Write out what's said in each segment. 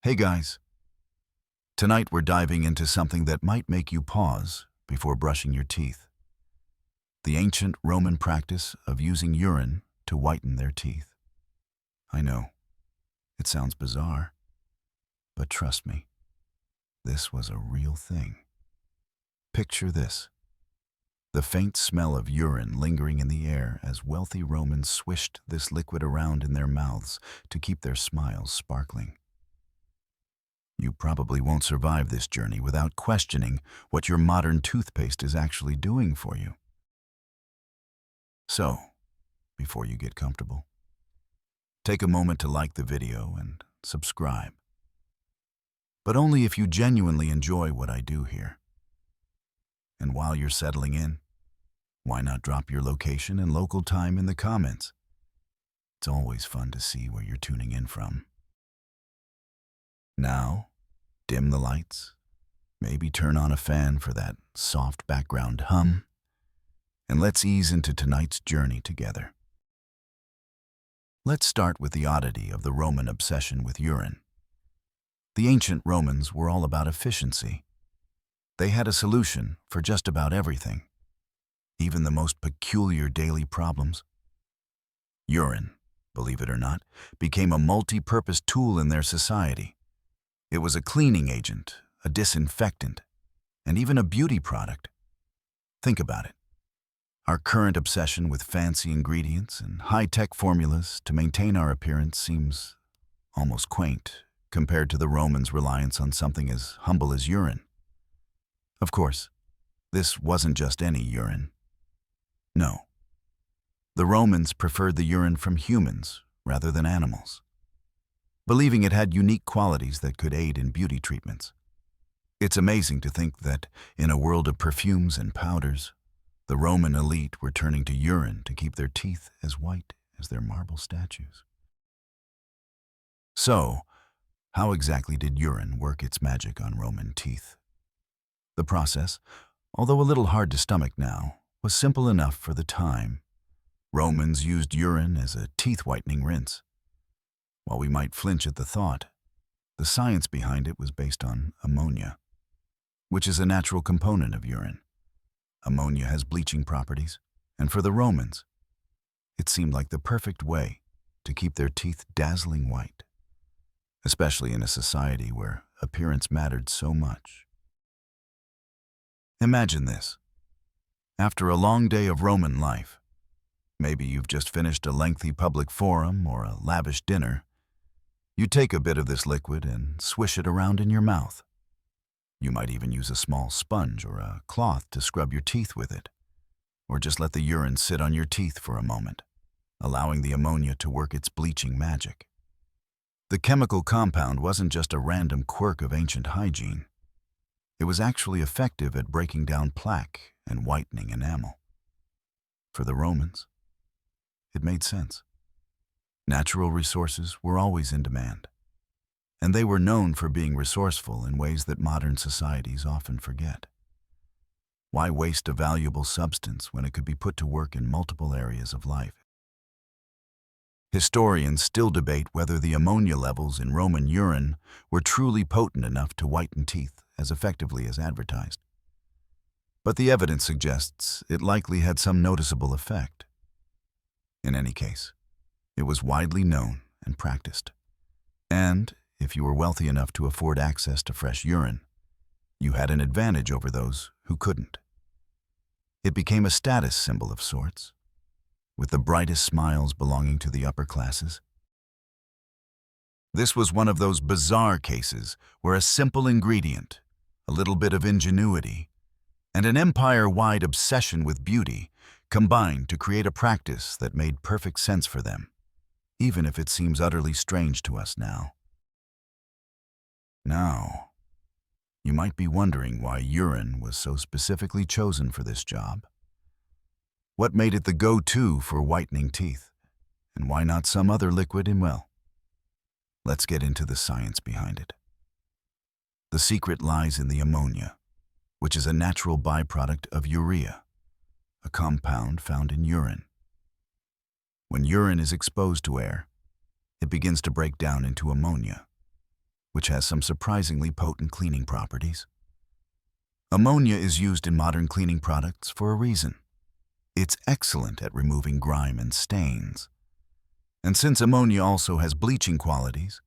Hey guys, tonight we're diving into something that might make you pause before brushing your teeth. The ancient Roman practice of using urine to whiten their teeth. I know, it sounds bizarre, but trust me, this was a real thing. Picture this, the faint smell of urine lingering in the air as wealthy Romans swished this liquid around in their mouths to keep their smiles sparkling. You probably won't survive this journey without questioning what your modern toothpaste is actually doing for you. So, before you get comfortable, take a moment to like the video and subscribe. But only if you genuinely enjoy what I do here. And while you're settling in, why not drop your location and local time in the comments? It's always fun to see where you're tuning in from. Now, dim the lights, maybe turn on a fan for that soft background hum, and let's ease into tonight's journey together. Let's start with the oddity of the Roman obsession with urine. The ancient Romans were all about efficiency. They had a solution for just about everything, even the most peculiar daily problems. Urine, believe it or not, became a multi-purpose tool in their society. It was a cleaning agent, a disinfectant, and even a beauty product. Think about it. Our current obsession with fancy ingredients and high-tech formulas to maintain our appearance seems almost quaint compared to the Romans' reliance on something as humble as urine. Of course, this wasn't just any urine. No. The Romans preferred the urine from humans rather than animals, believing it had unique qualities that could aid in beauty treatments. It's amazing to think that in a world of perfumes and powders, the Roman elite were turning to urine to keep their teeth as white as their marble statues. So, how exactly did urine work its magic on Roman teeth? The process, although a little hard to stomach now, was simple enough for the time. Romans used urine as a teeth-whitening rinse. While we might flinch at the thought, the science behind it was based on ammonia, which is a natural component of urine. Ammonia has bleaching properties, and for the Romans, it seemed like the perfect way to keep their teeth dazzling white, especially in a society where appearance mattered so much. Imagine this. After a long day of Roman life, maybe you've just finished a lengthy public forum or a lavish dinner, you take a bit of this liquid and swish it around in your mouth. You might even use a small sponge or a cloth to scrub your teeth with it, or just let the urine sit on your teeth for a moment, allowing the ammonia to work its bleaching magic. The chemical compound wasn't just a random quirk of ancient hygiene. It was actually effective at breaking down plaque and whitening enamel. For the Romans, it made sense. Natural resources were always in demand, and they were known for being resourceful in ways that modern societies often forget. Why waste a valuable substance when it could be put to work in multiple areas of life? Historians still debate whether the ammonia levels in Roman urine were truly potent enough to whiten teeth as effectively as advertised. But the evidence suggests it likely had some noticeable effect. In any case, it was widely known and practiced. And if you were wealthy enough to afford access to fresh urine, you had an advantage over those who couldn't. It became a status symbol of sorts, with the brightest smiles belonging to the upper classes. This was one of those bizarre cases where a simple ingredient, a little bit of ingenuity, and an empire-wide obsession with beauty combined to create a practice that made perfect sense for them, even if it seems utterly strange to us now. Now, you might be wondering why urine was so specifically chosen for this job. What made it the go-to for whitening teeth, and why not some other liquid? Let's get into the science behind it. The secret lies in the ammonia, which is a natural byproduct of urea, a compound found in urine. When urine is exposed to air, it begins to break down into ammonia, which has some surprisingly potent cleaning properties. Ammonia is used in modern cleaning products for a reason. It's excellent at removing grime and stains. And since ammonia also has bleaching qualities,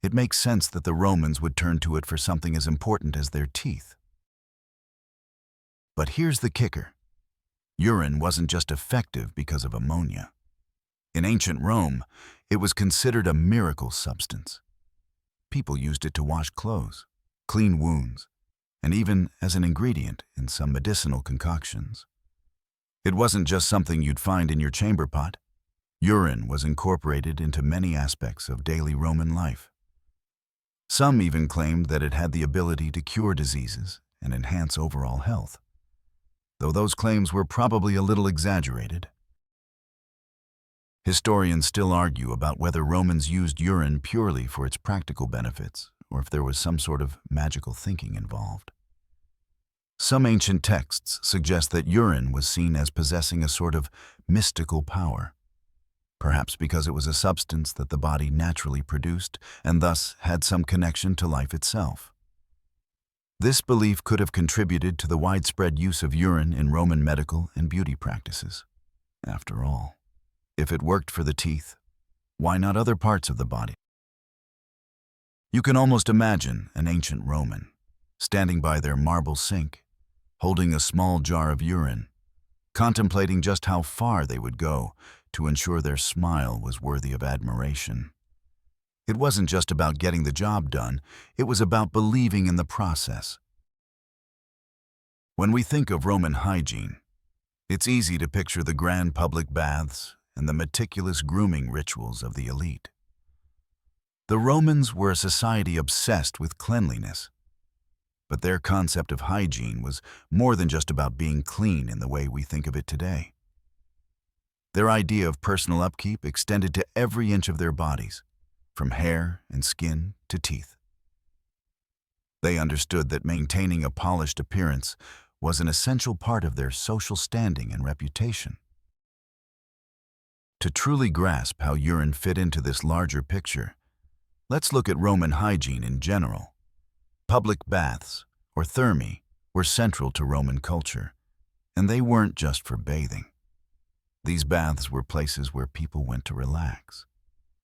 it makes sense that the Romans would turn to it for something as important as their teeth. But here's the kicker. Urine wasn't just effective because of ammonia. In ancient Rome, it was considered a miracle substance. People used it to wash clothes, clean wounds, and even as an ingredient in some medicinal concoctions. It wasn't just something you'd find in your chamber pot. Urine was incorporated into many aspects of daily Roman life. Some even claimed that it had the ability to cure diseases and enhance overall health, though those claims were probably a little exaggerated. Historians still argue about whether Romans used urine purely for its practical benefits or if there was some sort of magical thinking involved. Some ancient texts suggest that urine was seen as possessing a sort of mystical power, perhaps because it was a substance that the body naturally produced and thus had some connection to life itself. This belief could have contributed to the widespread use of urine in Roman medical and beauty practices. After all, if it worked for the teeth, why not other parts of the body? You can almost imagine an ancient Roman standing by their marble sink, holding a small jar of urine, contemplating just how far they would go to ensure their smile was worthy of admiration. It wasn't just about getting the job done, it was about believing in the process. When we think of Roman hygiene, it's easy to picture the grand public baths and the meticulous grooming rituals of the elite. The Romans were a society obsessed with cleanliness, but their concept of hygiene was more than just about being clean in the way we think of it today. Their idea of personal upkeep extended to every inch of their bodies, from hair and skin to teeth. They understood that maintaining a polished appearance was an essential part of their social standing and reputation. To truly grasp how urine fit into this larger picture, let's look at Roman hygiene in general. Public baths, or thermae, were central to Roman culture, and they weren't just for bathing. These baths were places where people went to relax,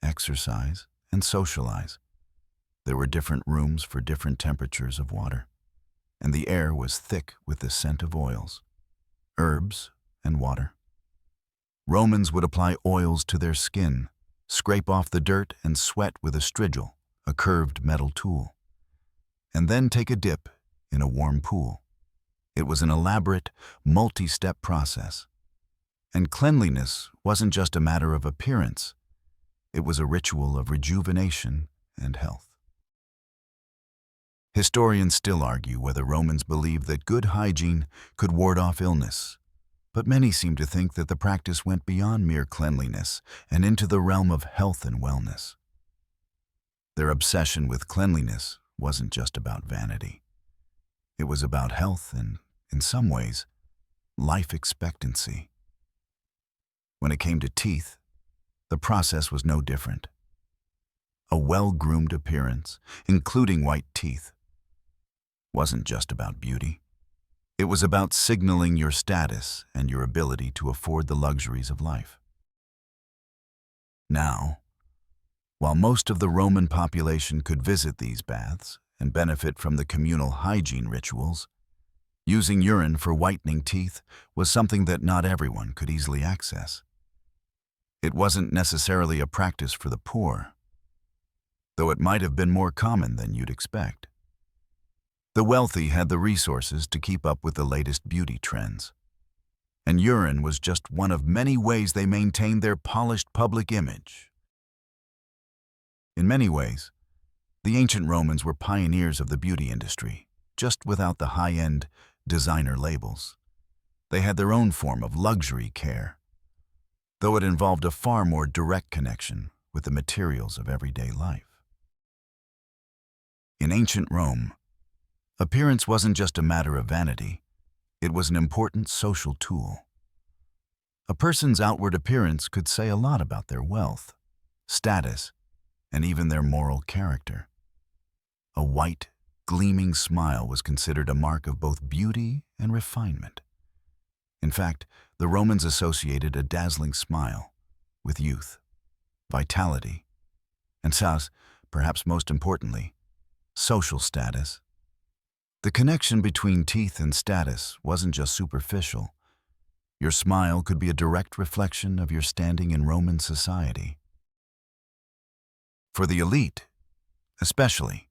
exercise, and socialize. There were different rooms for different temperatures of water, and the air was thick with the scent of oils, herbs, and water. Romans would apply oils to their skin, scrape off the dirt, and sweat with a strigil, a curved metal tool, and then take a dip in a warm pool. It was an elaborate, multi-step process. And cleanliness wasn't just a matter of appearance, it was a ritual of rejuvenation and health. Historians still argue whether Romans believed that good hygiene could ward off illness, but many seem to think that the practice went beyond mere cleanliness and into the realm of health and wellness. Their obsession with cleanliness wasn't just about vanity. It was about health and, in some ways, life expectancy. When it came to teeth, the process was no different. A well-groomed appearance, including white teeth, wasn't just about beauty. It was about signaling your status and your ability to afford the luxuries of life. Now, while most of the Roman population could visit these baths and benefit from the communal hygiene rituals, using urine for whitening teeth was something that not everyone could easily access. It wasn't necessarily a practice for the poor, though it might have been more common than you'd expect. The wealthy had the resources to keep up with the latest beauty trends, and urine was just one of many ways they maintained their polished public image. In many ways, the ancient Romans were pioneers of the beauty industry, just without the high-end designer labels. They had their own form of luxury care, though it involved a far more direct connection with the materials of everyday life. In ancient Rome, appearance wasn't just a matter of vanity, it was an important social tool. A person's outward appearance could say a lot about their wealth, status, and even their moral character. A white, gleaming smile was considered a mark of both beauty and refinement. In fact, the Romans associated a dazzling smile with youth, vitality, and perhaps most importantly, social status. The connection between teeth and status wasn't just superficial. Your smile could be a direct reflection of your standing in Roman society. For the elite, especially,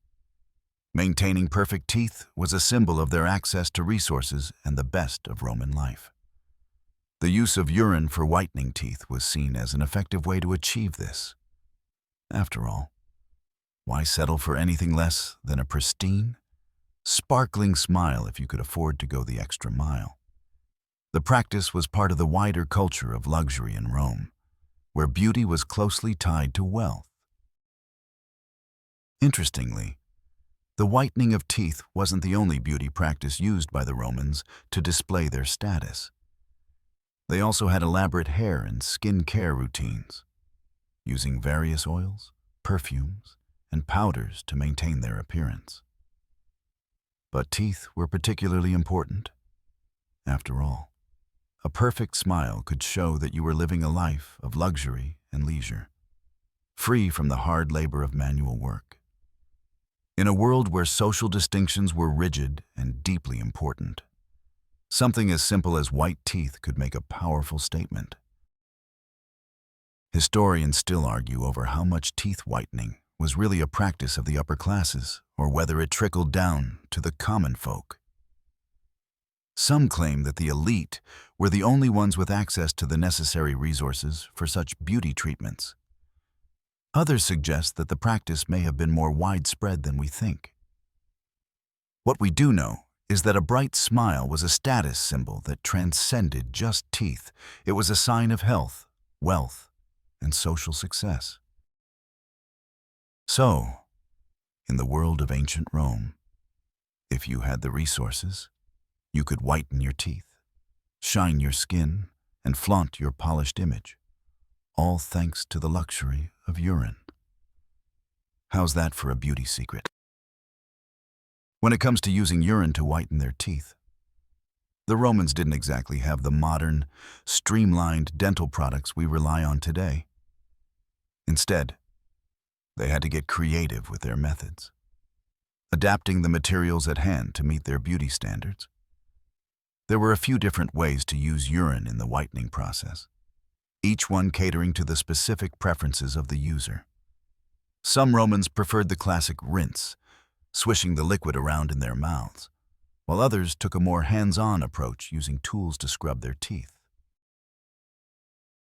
maintaining perfect teeth was a symbol of their access to resources and the best of Roman life. The use of urine for whitening teeth was seen as an effective way to achieve this. After all, why settle for anything less than a pristine, sparkling smile if you could afford to go the extra mile? The practice was part of the wider culture of luxury in Rome, where beauty was closely tied to wealth. Interestingly, the whitening of teeth wasn't the only beauty practice used by the Romans to display their status. They also had elaborate hair and skin care routines, using various oils, perfumes, and powders to maintain their appearance. But teeth were particularly important. After all, a perfect smile could show that you were living a life of luxury and leisure, free from the hard labor of manual work. In a world where social distinctions were rigid and deeply important, something as simple as white teeth could make a powerful statement. Historians still argue over how much teeth whitening was really a practice of the upper classes or whether it trickled down to the common folk. Some claim that the elite were the only ones with access to the necessary resources for such beauty treatments. Others suggest that the practice may have been more widespread than we think. What we do know is that a bright smile was a status symbol that transcended just teeth. It was a sign of health, wealth, and social success. So, in the world of ancient Rome, if you had the resources, you could whiten your teeth, shine your skin, and flaunt your polished image, all thanks to the luxury of urine. How's that for a beauty secret? When it comes to using urine to whiten their teeth, the Romans didn't exactly have the modern, streamlined dental products we rely on today. Instead, they had to get creative with their methods, adapting the materials at hand to meet their beauty standards. There were a few different ways to use urine in the whitening process, each one catering to the specific preferences of the user. Some Romans preferred the classic rinse, swishing the liquid around in their mouths, while others took a more hands-on approach using tools to scrub their teeth.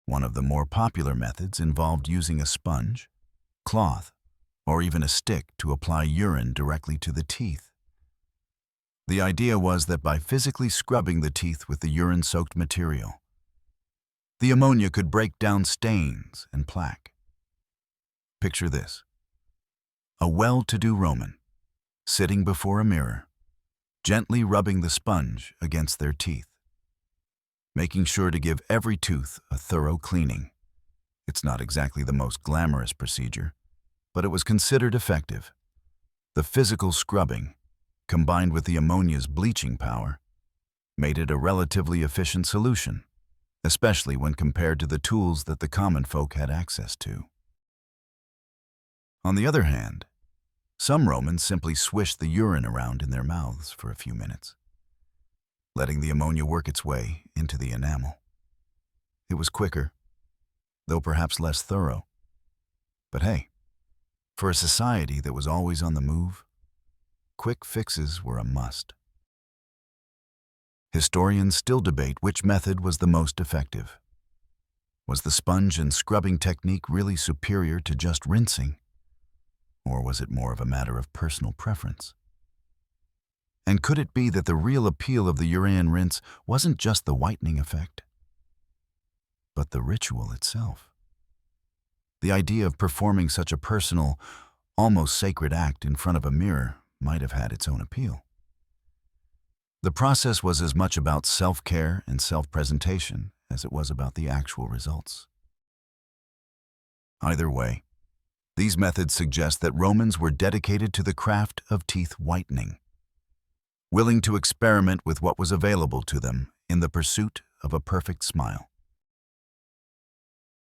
One of the more popular methods involved using a sponge, cloth, or even a stick to apply urine directly to the teeth. The idea was that by physically scrubbing the teeth with the urine-soaked material, the ammonia could break down stains and plaque. Picture this: a well-to-do Roman, sitting before a mirror, gently rubbing the sponge against their teeth, making sure to give every tooth a thorough cleaning. It's not exactly the most glamorous procedure, but it was considered effective. The physical scrubbing, combined with the ammonia's bleaching power, made it a relatively efficient solution, especially when compared to the tools that the common folk had access to. On the other hand, some Romans simply swished the urine around in their mouths for a few minutes, letting the ammonia work its way into the enamel. It was quicker, though perhaps less thorough. But hey, for a society that was always on the move, quick fixes were a must. Historians still debate which method was the most effective. Was the sponge and scrubbing technique really superior to just rinsing? Or was it more of a matter of personal preference? And could it be that the real appeal of the urine rinse wasn't just the whitening effect, but the ritual itself? The idea of performing such a personal, almost sacred act in front of a mirror might have had its own appeal. The process was as much about self-care and self-presentation as it was about the actual results. Either way, These methods suggest that Romans were dedicated to the craft of teeth whitening, willing to experiment with what was available to them in the pursuit of a perfect smile.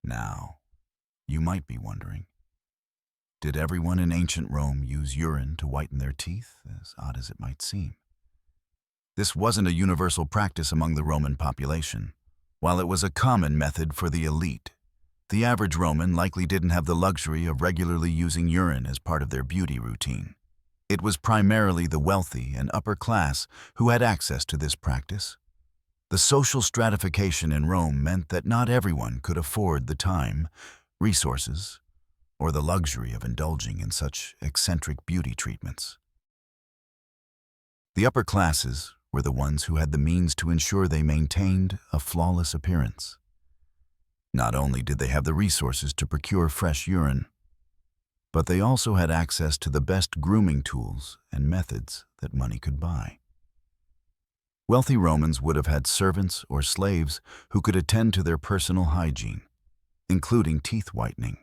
Now, you might be wondering, did everyone in ancient Rome use urine to whiten their teeth, as odd as it might seem? This wasn't a universal practice among the Roman population. While it was a common method for the elite, the average Roman likely didn't have the luxury of regularly using urine as part of their beauty routine. It was primarily the wealthy and upper class who had access to this practice. The social stratification in Rome meant that not everyone could afford the time, resources, or the luxury of indulging in such eccentric beauty treatments. The upper classes were the ones who had the means to ensure they maintained a flawless appearance. Not only did they have the resources to procure fresh urine, but they also had access to the best grooming tools and methods that money could buy. Wealthy Romans would have had servants or slaves who could attend to their personal hygiene, including teeth whitening.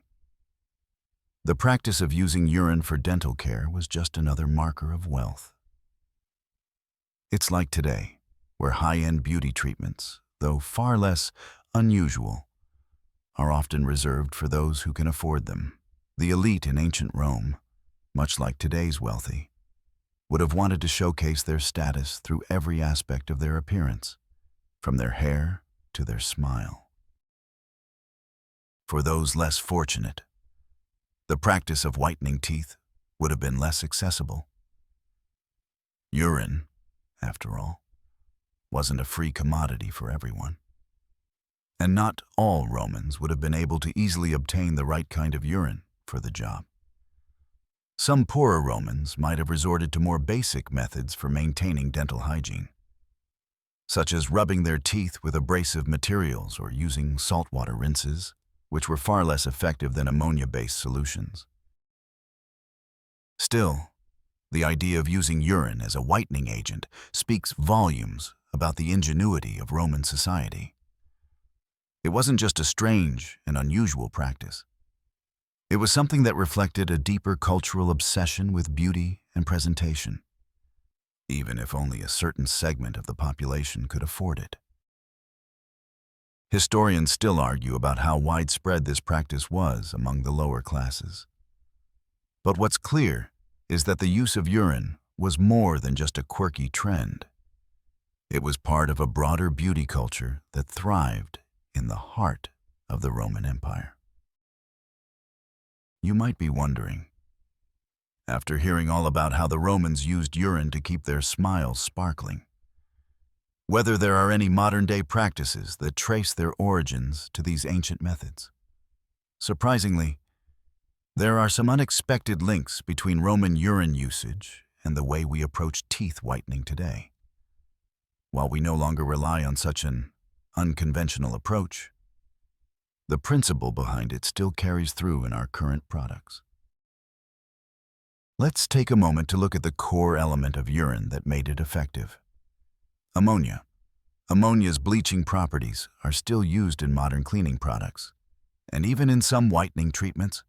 The practice of using urine for dental care was just another marker of wealth. It's like today, where high-end beauty treatments, though far less unusual, are often reserved for those who can afford them. The elite in ancient Rome, much like today's wealthy, would have wanted to showcase their status through every aspect of their appearance, from their hair to their smile. For those less fortunate, the practice of whitening teeth would have been less accessible. Urine, after all, wasn't a free commodity for everyone. And not all Romans would have been able to easily obtain the right kind of urine for the job. Some poorer Romans might have resorted to more basic methods for maintaining dental hygiene, such as rubbing their teeth with abrasive materials or using saltwater rinses, which were far less effective than ammonia-based solutions. Still, the idea of using urine as a whitening agent speaks volumes about the ingenuity of Roman society. It wasn't just a strange and unusual practice. It was something that reflected a deeper cultural obsession with beauty and presentation, even if only a certain segment of the population could afford it. Historians still argue about how widespread this practice was among the lower classes. But what's clear is that the use of urine was more than just a quirky trend. It was part of a broader beauty culture that thrived in the heart of the Roman Empire. You might be wondering, after hearing all about how the Romans used urine to keep their smiles sparkling, whether there are any modern-day practices that trace their origins to these ancient methods. Surprisingly, there are some unexpected links between Roman urine usage and the way we approach teeth whitening today. While we no longer rely on such an unconventional approach, the principle behind it still carries through in our current products. Let's take a moment to look at the core element of urine that made it effective: ammonia. Ammonia's bleaching properties are still used in modern cleaning products, and even in some whitening treatments.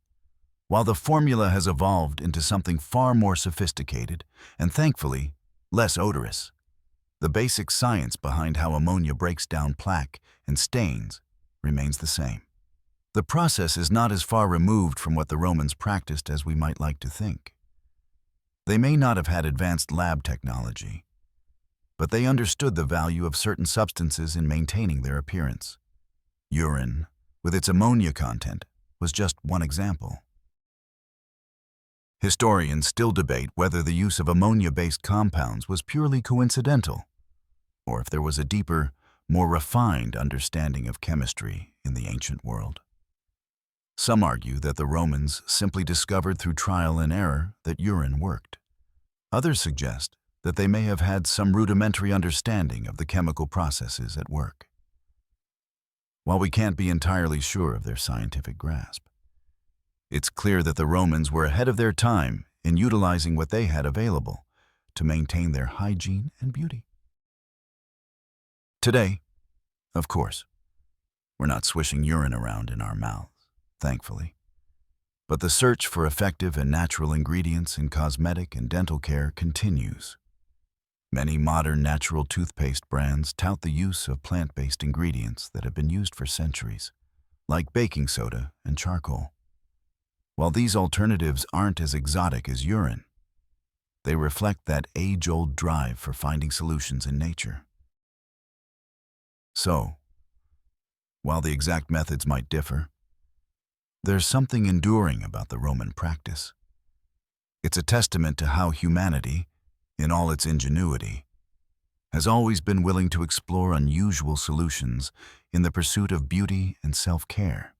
While the formula has evolved into something far more sophisticated and, thankfully, less odorous, the basic science behind how ammonia breaks down plaque and stains remains the same. The process is not as far removed from what the Romans practiced as we might like to think. They may not have had advanced lab technology, but they understood the value of certain substances in maintaining their appearance. Urine, with its ammonia content, was just one example. Historians still debate whether the use of ammonia-based compounds was purely coincidental, or if there was a deeper, more refined understanding of chemistry in the ancient world. Some argue that the Romans simply discovered through trial and error that urine worked. Others suggest that they may have had some rudimentary understanding of the chemical processes at work. While we can't be entirely sure of their scientific grasp, it's clear that the Romans were ahead of their time in utilizing what they had available to maintain their hygiene and beauty. Today, of course, we're not swishing urine around in our mouths, thankfully. But the search for effective and natural ingredients in cosmetic and dental care continues. Many modern natural toothpaste brands tout the use of plant-based ingredients that have been used for centuries, like baking soda and charcoal. While these alternatives aren't as exotic as urine, they reflect that age-old drive for finding solutions in nature. So, while the exact methods might differ, there's something enduring about the Roman practice. It's a testament to how humanity, in all its ingenuity, has always been willing to explore unusual solutions in the pursuit of beauty and self-care.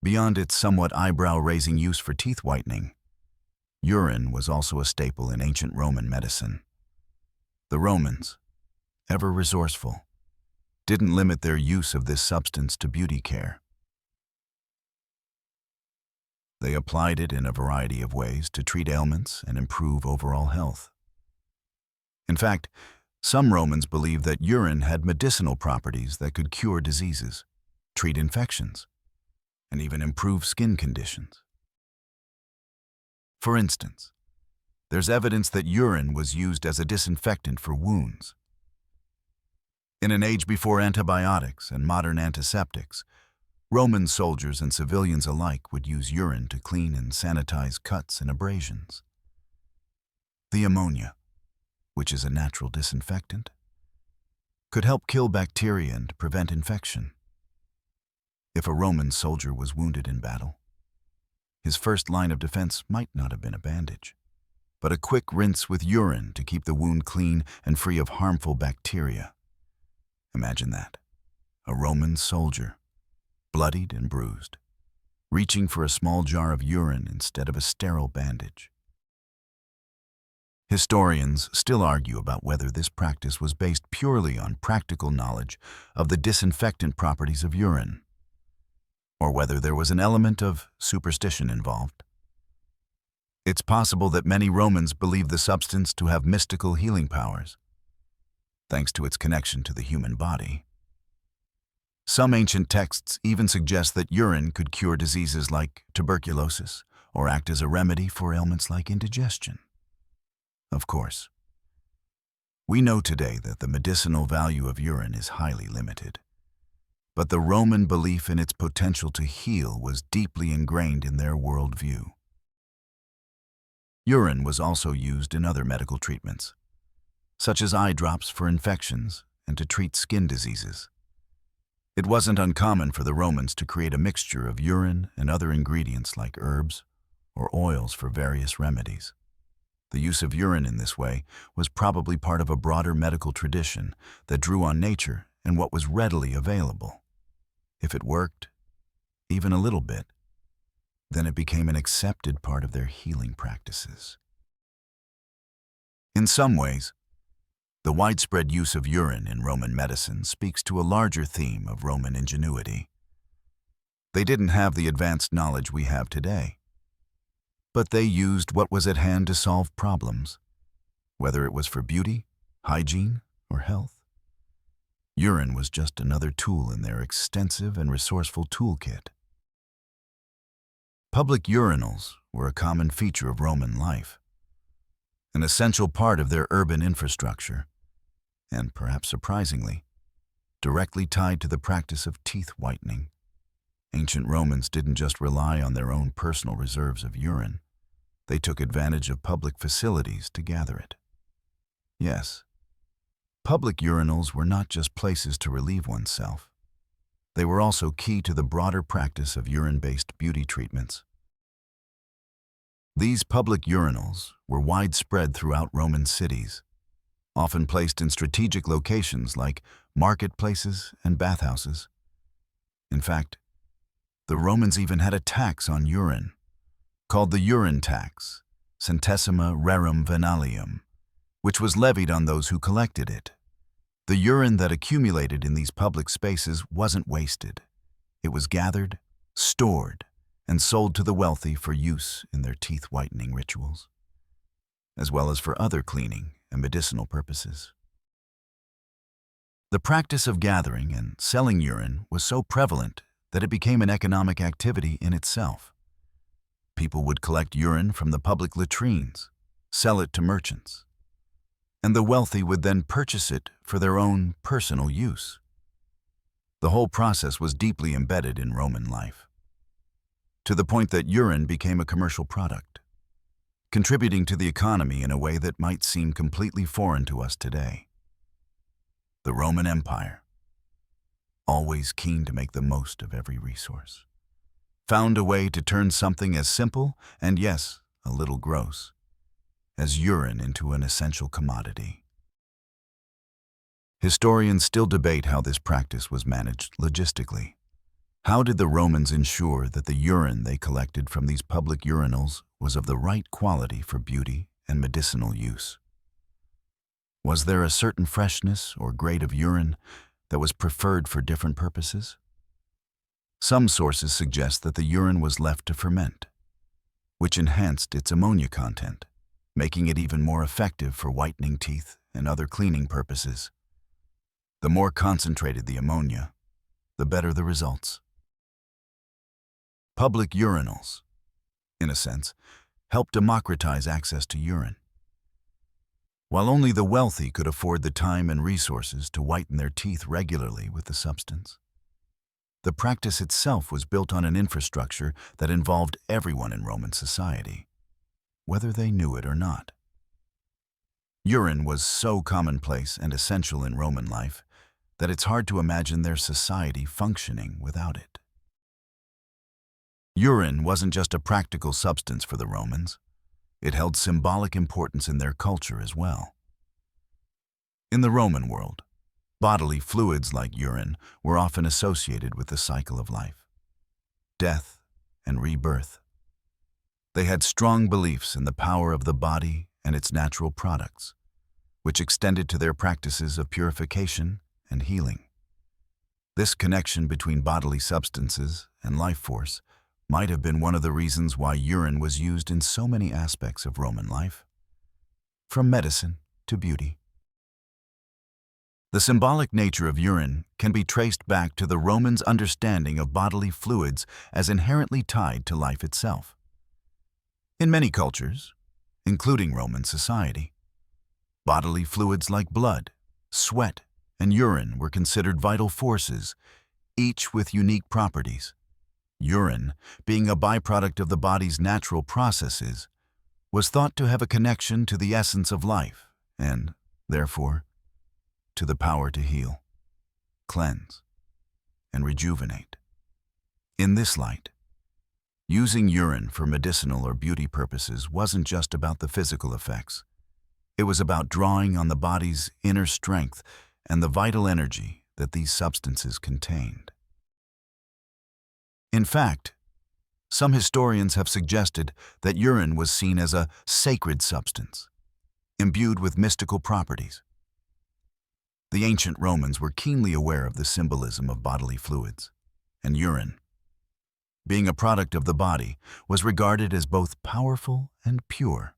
Beyond its somewhat eyebrow-raising use for teeth whitening, urine was also a staple in ancient Roman medicine. The Romans, ever resourceful, didn't limit their use of this substance to beauty care. They applied it in a variety of ways to treat ailments and improve overall health. In fact, some Romans believed that urine had medicinal properties that could cure diseases, treat infections, and even improve skin conditions. For instance, there's evidence that urine was used as a disinfectant for wounds. In an age before antibiotics and modern antiseptics, Roman soldiers and civilians alike would use urine to clean and sanitize cuts and abrasions. The ammonia, which is a natural disinfectant, could help kill bacteria and prevent infection. If a Roman soldier was wounded in battle, his first line of defense might not have been a bandage, but a quick rinse with urine to keep the wound clean and free of harmful bacteria. Imagine that, a Roman soldier, bloodied and bruised, reaching for a small jar of urine instead of a sterile bandage. Historians still argue about whether this practice was based purely on practical knowledge of the disinfectant properties of urine, or whether there was an element of superstition involved. It's possible that many Romans believed the substance to have mystical healing powers, thanks to its connection to the human body. Some ancient texts even suggest that urine could cure diseases like tuberculosis or act as a remedy for ailments like indigestion. Of course, we know today that the medicinal value of urine is highly limited, but the Roman belief in its potential to heal was deeply ingrained in their worldview. Urine was also used in other medical treatments, such as eye drops for infections and to treat skin diseases. It wasn't uncommon for the Romans to create a mixture of urine and other ingredients like herbs or oils for various remedies. The use of urine in this way was probably part of a broader medical tradition that drew on nature and what was readily available. If it worked, even a little bit, then it became an accepted part of their healing practices. In some ways, the widespread use of urine in Roman medicine speaks to a larger theme of Roman ingenuity. They didn't have the advanced knowledge we have today, but they used what was at hand to solve problems, whether it was for beauty, hygiene, or health. Urine was just another tool in their extensive and resourceful toolkit. Public urinals were a common feature of Roman life, an essential part of their urban infrastructure, and perhaps surprisingly, directly tied to the practice of teeth whitening. Ancient Romans didn't just rely on their own personal reserves of urine. They took advantage of public facilities to gather it. Yes, public urinals were not just places to relieve oneself. They were also key to the broader practice of urine-based beauty treatments. These public urinals were widespread throughout Roman cities, often placed in strategic locations like marketplaces and bathhouses. In fact, the Romans even had a tax on urine, called the urine tax, centesima rerum venalium, which was levied on those who collected it. The urine that accumulated in these public spaces wasn't wasted. It was gathered, stored, and sold to the wealthy for use in their teeth whitening rituals, as well as for other cleaning and medicinal purposes. The practice of gathering and selling urine was so prevalent that it became an economic activity in itself. People would collect urine from the public latrines, sell it to merchants, and the wealthy would then purchase it for their own personal use. The whole process was deeply embedded in Roman life, to the point that urine became a commercial product, contributing to the economy in a way that might seem completely foreign to us today. The Roman Empire, always keen to make the most of every resource, found a way to turn something as simple and, yes, a little gross, as urine into an essential commodity. Historians still debate how this practice was managed logistically. How did the Romans ensure that the urine they collected from these public urinals was of the right quality for beauty and medicinal use? Was there a certain freshness or grade of urine that was preferred for different purposes? Some sources suggest that the urine was left to ferment, which enhanced its ammonia content, making it even more effective for whitening teeth and other cleaning purposes. The more concentrated the ammonia, the better the results. Public urinals, in a sense, helped democratize access to urine. While only the wealthy could afford the time and resources to whiten their teeth regularly with the substance, the practice itself was built on an infrastructure that involved everyone in Roman society, whether they knew it or not. Urine was so commonplace and essential in Roman life that it's hard to imagine their society functioning without it. Urine wasn't just a practical substance for the Romans. It held symbolic importance in their culture as well. In the Roman world, bodily fluids like urine were often associated with the cycle of life, death, and rebirth. They had strong beliefs in the power of the body and its natural products, which extended to their practices of purification and healing. This connection between bodily substances and life force might have been one of the reasons why urine was used in so many aspects of Roman life, from medicine to beauty. The symbolic nature of urine can be traced back to the Romans' understanding of bodily fluids as inherently tied to life itself. In many cultures, including Roman society, bodily fluids like blood, sweat, and urine were considered vital forces, each with unique properties. Urine, being a byproduct of the body's natural processes, was thought to have a connection to the essence of life and, therefore, to the power to heal, cleanse, and rejuvenate. In this light, using urine for medicinal or beauty purposes wasn't just about the physical effects. It was about drawing on the body's inner strength and the vital energy that these substances contained. In fact, some historians have suggested that urine was seen as a sacred substance, imbued with mystical properties. The ancient Romans were keenly aware of the symbolism of bodily fluids, and urine, being a product of the body, was regarded as both powerful and pure.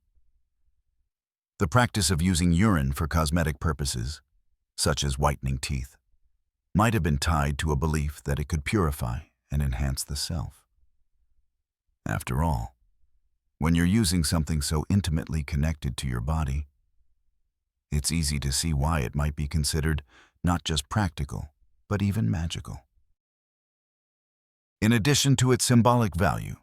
The practice of using urine for cosmetic purposes, such as whitening teeth, might have been tied to a belief that it could purify and enhance the self. After all, when you're using something so intimately connected to your body, it's easy to see why it might be considered not just practical, but even magical. In addition to its symbolic value,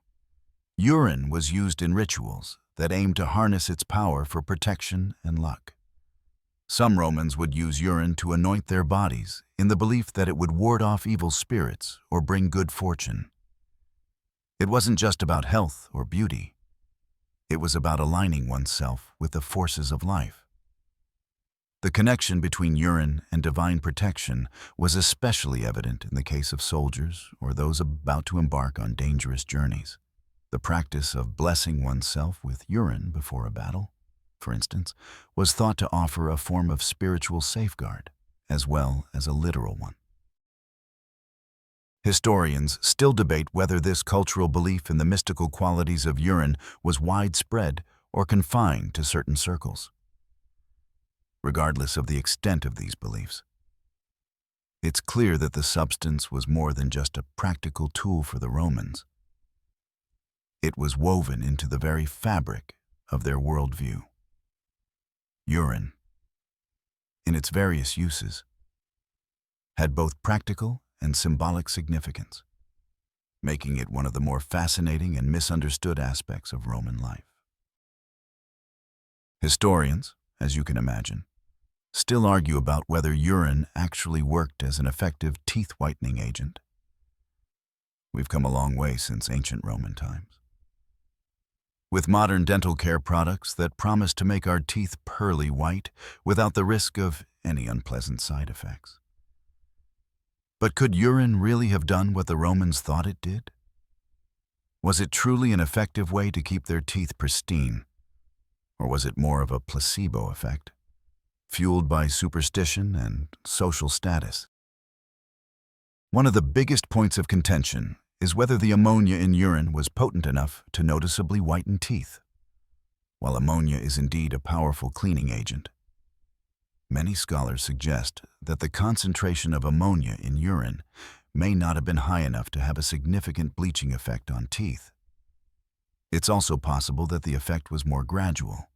urine was used in rituals that aimed to harness its power for protection and luck. Some Romans would use urine to anoint their bodies in the belief that it would ward off evil spirits or bring good fortune. It wasn't just about health or beauty. It was about aligning oneself with the forces of life. The connection between urine and divine protection was especially evident in the case of soldiers or those about to embark on dangerous journeys. The practice of blessing oneself with urine before a battle, for instance, was thought to offer a form of spiritual safeguard, as well as a literal one. Historians still debate whether this cultural belief in the mystical qualities of urine was widespread or confined to certain circles. Regardless of the extent of these beliefs, It's clear that the substance was more than just a practical tool for the Romans. It was woven into the very fabric of their worldview. Urine, in its various uses, had both practical and symbolic significance, making it one of the more fascinating and misunderstood aspects of Roman life. Historians, as you can imagine, still argue about whether urine actually worked as an effective teeth-whitening agent. We've come a long way since ancient Roman times, with modern dental care products that promise to make our teeth pearly white without the risk of any unpleasant side effects. But could urine really have done what the Romans thought it did? Was it truly an effective way to keep their teeth pristine, or was it more of a placebo effect, fueled by superstition and social status? One of the biggest points of contention is whether the ammonia in urine was potent enough to noticeably whiten teeth. While ammonia is indeed a powerful cleaning agent, many scholars suggest that the concentration of ammonia in urine may not have been high enough to have a significant bleaching effect on teeth. It's also possible that the effect was more gradual,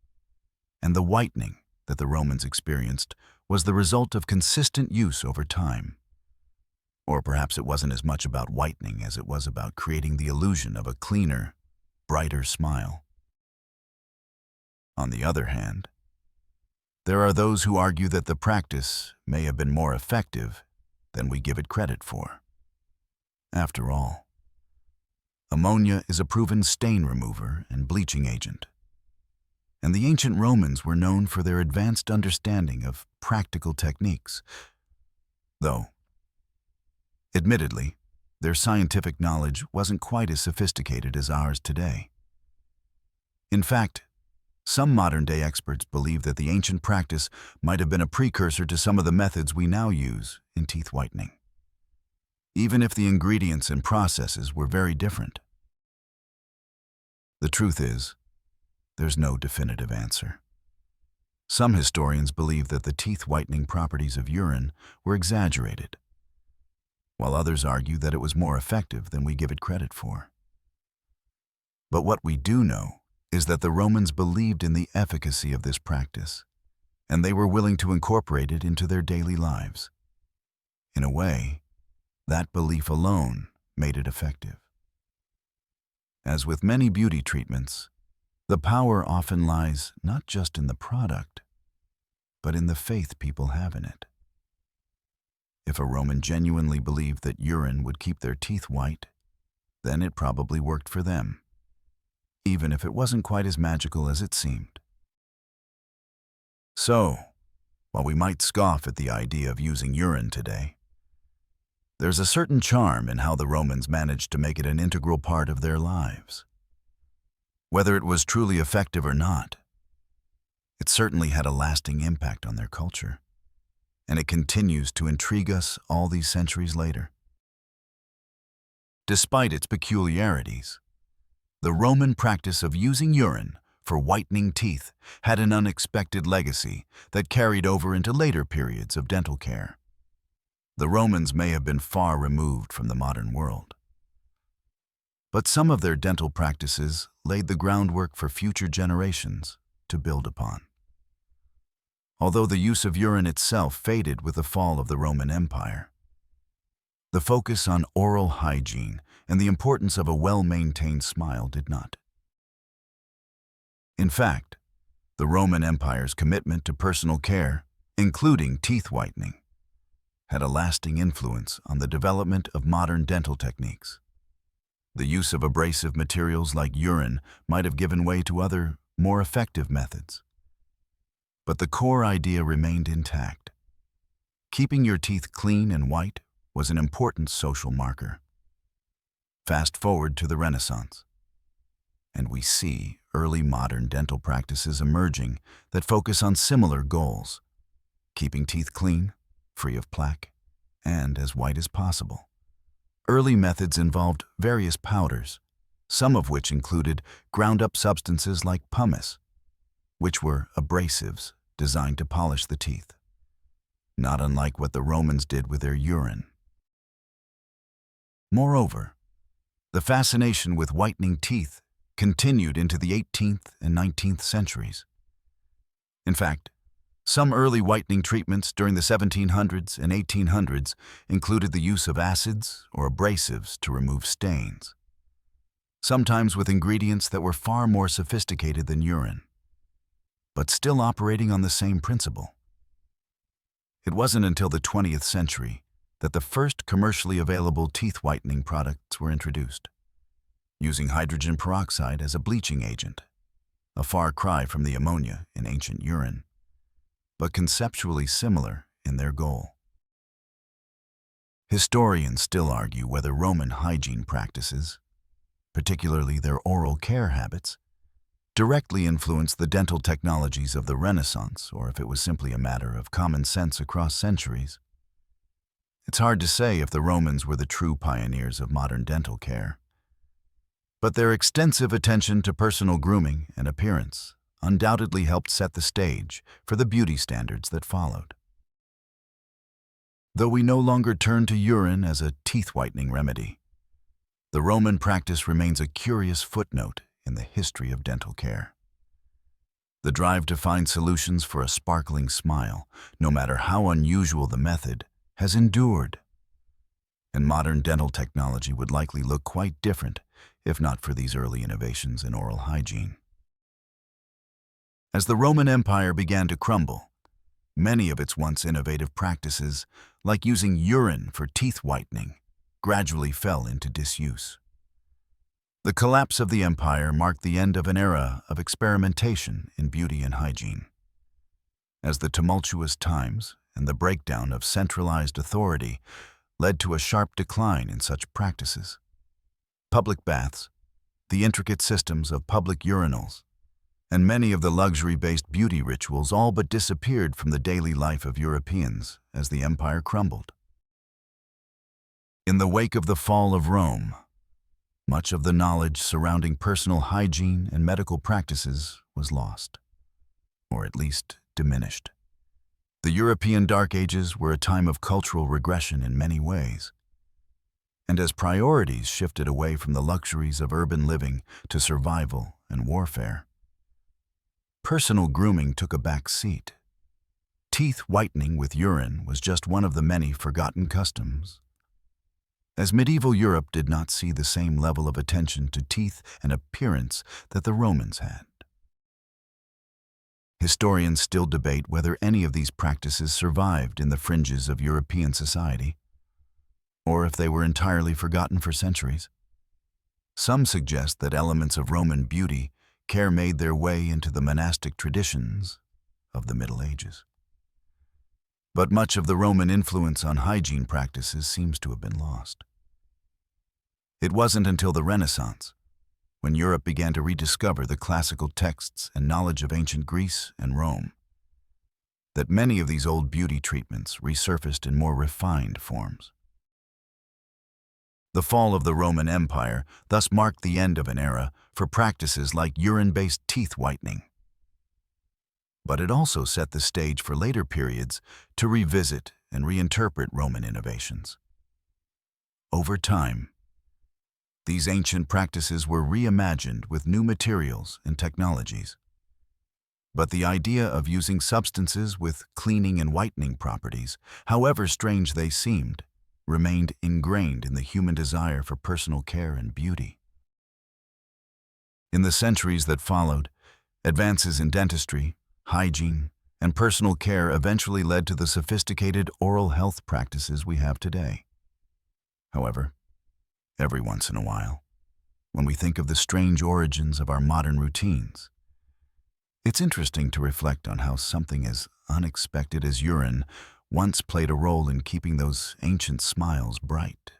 and the whitening that the Romans experienced was the result of consistent use over time. Or perhaps it wasn't as much about whitening as it was about creating the illusion of a cleaner, brighter smile. On the other hand, there are those who argue that the practice may have been more effective than we give it credit for. After all, ammonia is a proven stain remover and bleaching agent, and the ancient Romans were known for their advanced understanding of practical techniques, though, admittedly, their scientific knowledge wasn't quite as sophisticated as ours today. In fact, some modern-day experts believe that the ancient practice might have been a precursor to some of the methods we now use in teeth whitening, even if the ingredients and processes were very different. The truth is, there's no definitive answer. Some historians believe that the teeth-whitening properties of urine were exaggerated, while others argue that it was more effective than we give it credit for. But what we do know is that the Romans believed in the efficacy of this practice, and they were willing to incorporate it into their daily lives. In a way, that belief alone made it effective. As with many beauty treatments, the power often lies not just in the product, but in the faith people have in it. If a Roman genuinely believed that urine would keep their teeth white, then it probably worked for them, even if it wasn't quite as magical as it seemed. So, while we might scoff at the idea of using urine today, there's a certain charm in how the Romans managed to make it an integral part of their lives. Whether it was truly effective or not, it certainly had a lasting impact on their culture, and it continues to intrigue us all these centuries later. Despite its peculiarities, the Roman practice of using urine for whitening teeth had an unexpected legacy that carried over into later periods of dental care. The Romans may have been far removed from the modern world, but some of their dental practices laid the groundwork for future generations to build upon. Although the use of urine itself faded with the fall of the Roman Empire, the focus on oral hygiene and the importance of a well-maintained smile did not. In fact, the Roman Empire's commitment to personal care, including teeth whitening, had a lasting influence on the development of modern dental techniques. The use of abrasive materials like urine might have given way to other, more effective methods. But the core idea remained intact. Keeping your teeth clean and white was an important social marker. Fast forward to the Renaissance, and we see early modern dental practices emerging that focus on similar goals: keeping teeth clean, free of plaque, and as white as possible. Early methods involved various powders, some of which included ground-up substances like pumice, which were abrasives designed to polish the teeth. not unlike what the Romans did with their urine. Moreover, the fascination with whitening teeth continued into the 18th and 19th centuries. In fact, some early whitening treatments during the 1700s and 1800s included the use of acids or abrasives to remove stains, sometimes with ingredients that were far more sophisticated than urine, but still operating on the same principle. It wasn't until the 20th century that the first commercially available teeth whitening products were introduced, using hydrogen peroxide as a bleaching agent, a far cry from the ammonia in ancient urine, but conceptually similar in their goal. Historians still argue whether Roman hygiene practices, particularly their oral care habits, directly influenced the dental technologies of the Renaissance, or if it was simply a matter of common sense across centuries. It's hard to say if the Romans were the true pioneers of modern dental care, but their extensive attention to personal grooming and appearance undoubtedly helped set the stage for the beauty standards that followed. Though we no longer turn to urine as a teeth whitening remedy, the Roman practice remains a curious footnote in the history of dental care. The drive to find solutions for a sparkling smile, no matter how unusual the method, has endured. And modern dental technology would likely look quite different if not for these early innovations in oral hygiene. As the Roman Empire began to crumble, many of its once innovative practices, like using urine for teeth whitening, gradually fell into disuse. The collapse of the empire marked the end of an era of experimentation in beauty and hygiene. As the tumultuous times and the breakdown of centralized authority led to a sharp decline in such practices, public baths, the intricate systems of public urinals, and many of the luxury-based beauty rituals all but disappeared from the daily life of Europeans as the empire crumbled. In the wake of the fall of Rome, much of the knowledge surrounding personal hygiene and medical practices was lost, or at least diminished. The European Dark Ages were a time of cultural regression in many ways, and as priorities shifted away from the luxuries of urban living to survival and warfare, personal grooming took a back seat. Teeth whitening with urine was just one of the many forgotten customs, as medieval Europe did not see the same level of attention to teeth and appearance that the Romans had. Historians still debate whether any of these practices survived in the fringes of European society, or if they were entirely forgotten for centuries. Some suggest that elements of Roman beauty care made their way into the monastic traditions of the Middle Ages. But much of the Roman influence on hygiene practices seems to have been lost. It wasn't until the Renaissance, when Europe began to rediscover the classical texts and knowledge of ancient Greece and Rome, that many of these old beauty treatments resurfaced in more refined forms. The fall of the Roman Empire thus marked the end of an era for practices like urine-based teeth whitening. But it also set the stage for later periods to revisit and reinterpret Roman innovations. Over time, these ancient practices were reimagined with new materials and technologies. But the idea of using substances with cleaning and whitening properties, however strange they seemed, remained ingrained in the human desire for personal care and beauty. In the centuries that followed, advances in dentistry, hygiene, and personal care eventually led to the sophisticated oral health practices we have today. However, every once in a while, when we think of the strange origins of our modern routines, it's interesting to reflect on how something as unexpected as urine once played a role in keeping those ancient smiles bright.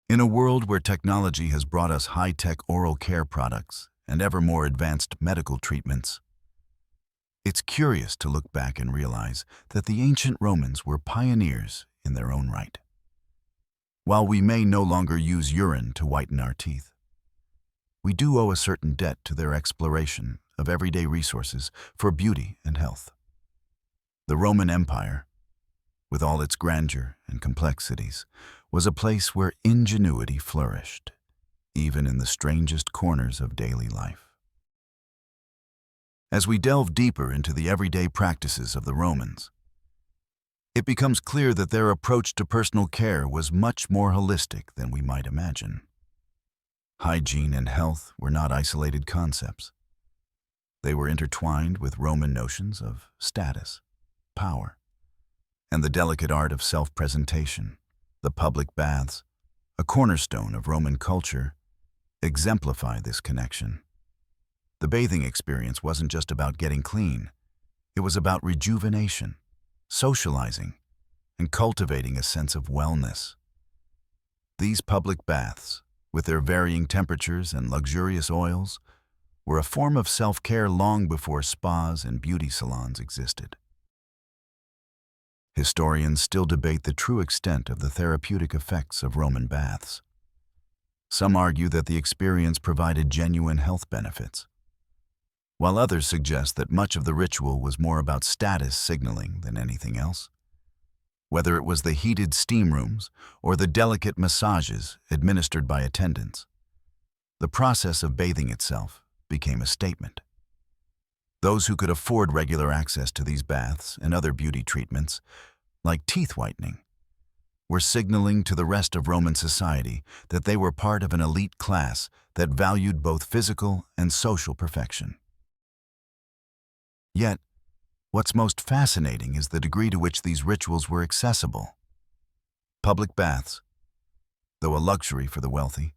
In a world where technology has brought us high-tech oral care products and ever more advanced medical treatments, it's curious to look back and realize that the ancient Romans were pioneers in their own right. While we may no longer use urine to whiten our teeth, we do owe a certain debt to their exploration of everyday resources for beauty and health. The Roman Empire, with all its grandeur and complexities, was a place where ingenuity flourished, even in the strangest corners of daily life. As we delve deeper into the everyday practices of the Romans, it becomes clear that their approach to personal care was much more holistic than we might imagine. Hygiene and health were not isolated concepts. They were intertwined with Roman notions of status, power, and the delicate art of self-presentation. The public baths, a cornerstone of Roman culture, exemplify this connection. The bathing experience wasn't just about getting clean. It was about rejuvenation, socializing, and cultivating a sense of wellness. These public baths, with their varying temperatures and luxurious oils, were a form of self-care long before spas and beauty salons existed. Historians still debate the true extent of the therapeutic effects of Roman baths. Some argue that the experience provided genuine health benefits, while others suggest that much of the ritual was more about status signaling than anything else. Whether it was the heated steam rooms or the delicate massages administered by attendants, the process of bathing itself became a statement. Those who could afford regular access to these baths and other beauty treatments, like teeth whitening, were signaling to the rest of Roman society that they were part of an elite class that valued both physical and social perfection. Yet, what's most fascinating is the degree to which these rituals were accessible. Public baths, though a luxury for the wealthy,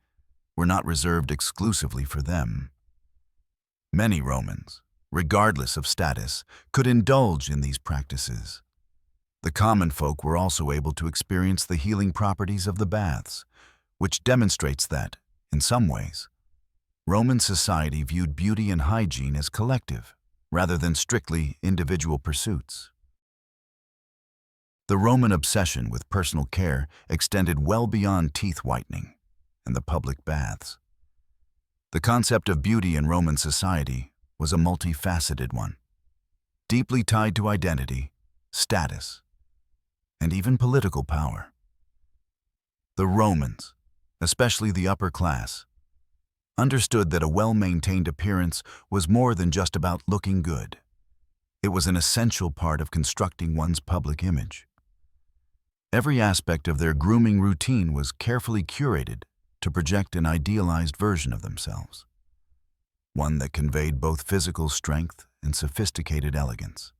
were not reserved exclusively for them. Many Romans, regardless of status, could indulge in these practices. The common folk were also able to experience the healing properties of the baths, which demonstrates that, in some ways, Roman society viewed beauty and hygiene as collective, rather than strictly individual pursuits. The Roman obsession with personal care extended well beyond teeth whitening and the public baths. The concept of beauty in Roman society was a multifaceted one, deeply tied to identity, status, and even political power. The Romans, especially the upper class, understood that a well-maintained appearance was more than just about looking good. It was an essential part of constructing one's public image. Every aspect of their grooming routine was carefully curated to project an idealized version of themselves, one that conveyed both physical strength and sophisticated elegance.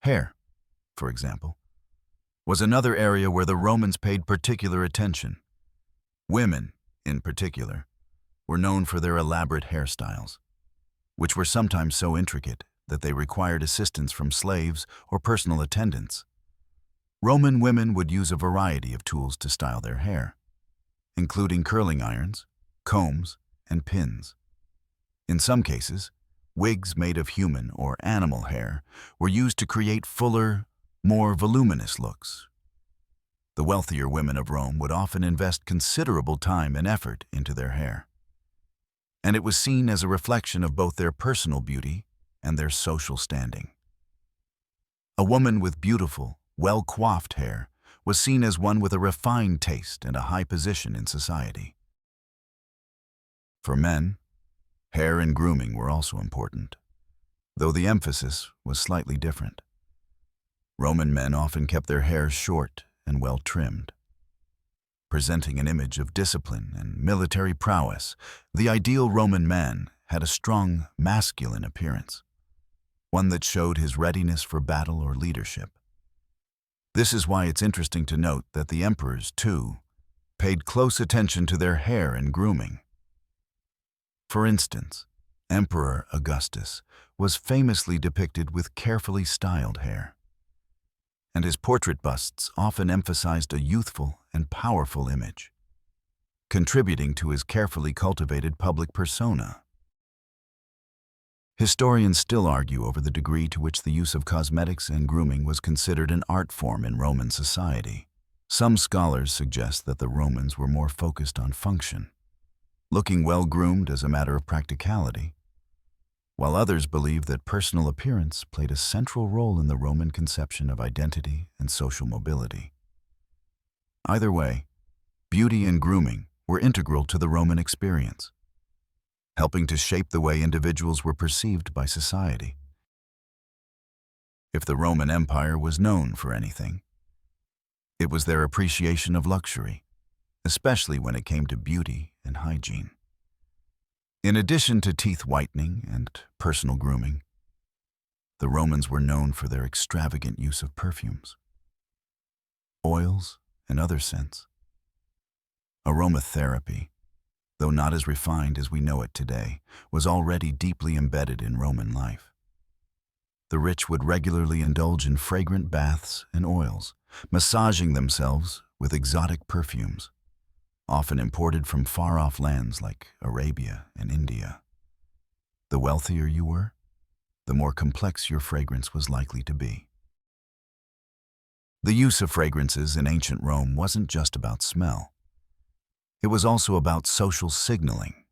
Hair, for example, was another area where the Romans paid particular attention. Women, in particular, were known for their elaborate hairstyles, which were sometimes so intricate that they required assistance from slaves or personal attendants. Roman women would use a variety of tools to style their hair, including curling irons, combs, and pins. In some cases, wigs made of human or animal hair were used to create fuller, more voluminous looks. The wealthier women of Rome would often invest considerable time and effort into their hair, and it was seen as a reflection of both their personal beauty and their social standing. A woman with beautiful, well-coiffed hair was seen as one with a refined taste and a high position in society. For men, hair and grooming were also important, though the emphasis was slightly different. Roman men often kept their hair short and well-trimmed, presenting an image of discipline and military prowess. The ideal Roman man had a strong, masculine appearance, one that showed his readiness for battle or leadership. This is why it's interesting to note that the emperors, too, paid close attention to their hair and grooming. For instance, Emperor Augustus was famously depicted with carefully styled hair, and his portrait busts often emphasized a youthful and powerful image, contributing to his carefully cultivated public persona. Historians still argue over the degree to which the use of cosmetics and grooming was considered an art form in Roman society. Some scholars suggest that the Romans were more focused on function, looking well-groomed as a matter of practicality, while others believed that personal appearance played a central role in the Roman conception of identity and social mobility. Either way, beauty and grooming were integral to the Roman experience, helping to shape the way individuals were perceived by society. If the Roman Empire was known for anything, it was their appreciation of luxury, especially when it came to beauty and hygiene. In addition to teeth whitening and personal grooming, the Romans were known for their extravagant use of perfumes, oils, and other scents. Aromatherapy, though not as refined as we know it today, was already deeply embedded in Roman life. The rich would regularly indulge in fragrant baths and oils, massaging themselves with exotic perfumes, often imported from far-off lands like Arabia and India. The wealthier you were, the more complex your fragrance was likely to be. The use of fragrances in ancient Rome wasn't just about smell. It was also about social signaling.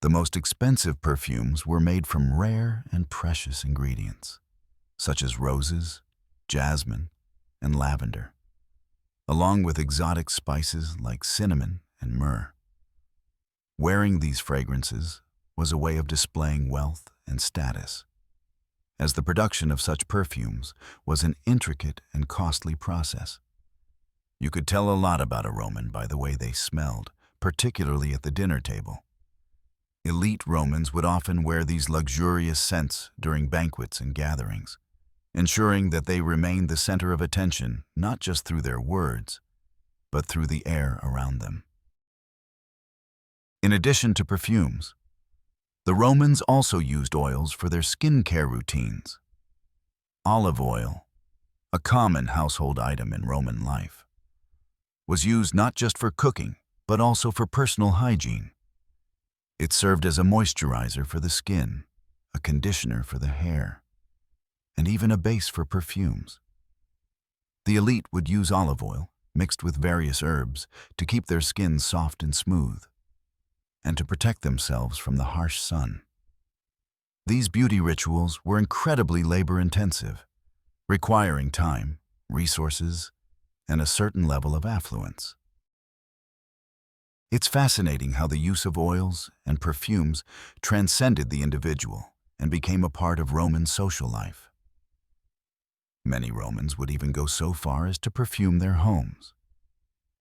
The most expensive perfumes were made from rare and precious ingredients, such as roses, jasmine, and lavender, along with exotic spices like cinnamon and myrrh. Wearing these fragrances was a way of displaying wealth and status, as the production of such perfumes was an intricate and costly process. You could tell a lot about a Roman by the way they smelled, particularly at the dinner table. Elite Romans would often wear these luxurious scents during banquets and gatherings, ensuring that they remained the center of attention not just through their words, but through the air around them. In addition to perfumes, the Romans also used oils for their skincare routines. Olive oil, a common household item in Roman life, was used not just for cooking, but also for personal hygiene. It served as a moisturizer for the skin, a conditioner for the hair, and even a base for perfumes. The elite would use olive oil, mixed with various herbs, to keep their skin soft and smooth, and to protect themselves from the harsh sun. These beauty rituals were incredibly labor-intensive, requiring time, resources, and a certain level of affluence. It's fascinating how the use of oils and perfumes transcended the individual and became a part of Roman social life. Many Romans would even go so far as to perfume their homes,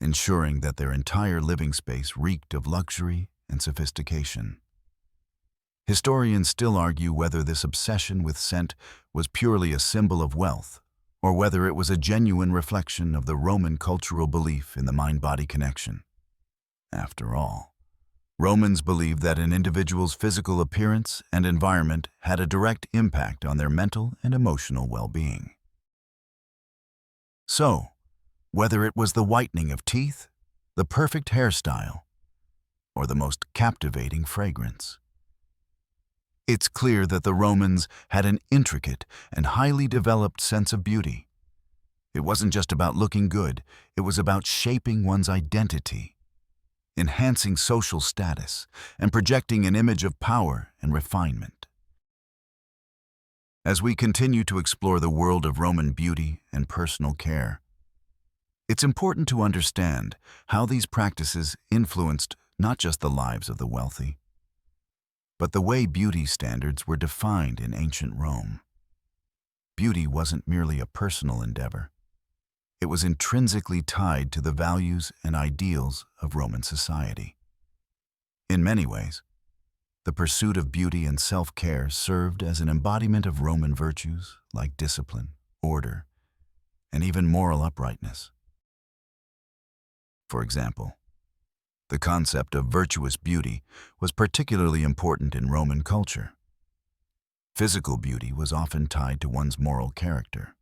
ensuring that their entire living space reeked of luxury and sophistication. Historians still argue whether this obsession with scent was purely a symbol of wealth, or whether it was a genuine reflection of the Roman cultural belief in the mind-body connection. After all, Romans believed that an individual's physical appearance and environment had a direct impact on their mental and emotional well-being. So, whether it was the whitening of teeth, the perfect hairstyle, or the most captivating fragrance, it's clear that the Romans had an intricate and highly developed sense of beauty. It wasn't just about looking good, it was about shaping one's identity, enhancing social status, and projecting an image of power and refinement. As we continue to explore the world of Roman beauty and personal care, it's important to understand how these practices influenced not just the lives of the wealthy, but the way beauty standards were defined in ancient Rome. Beauty wasn't merely a personal endeavor. It was intrinsically tied to the values and ideals of Roman society. In many ways, the pursuit of beauty and self-care served as an embodiment of Roman virtues like discipline, order, and even moral uprightness. For example, the concept of virtuous beauty was particularly important in Roman culture. Physical beauty was often tied to one's moral character,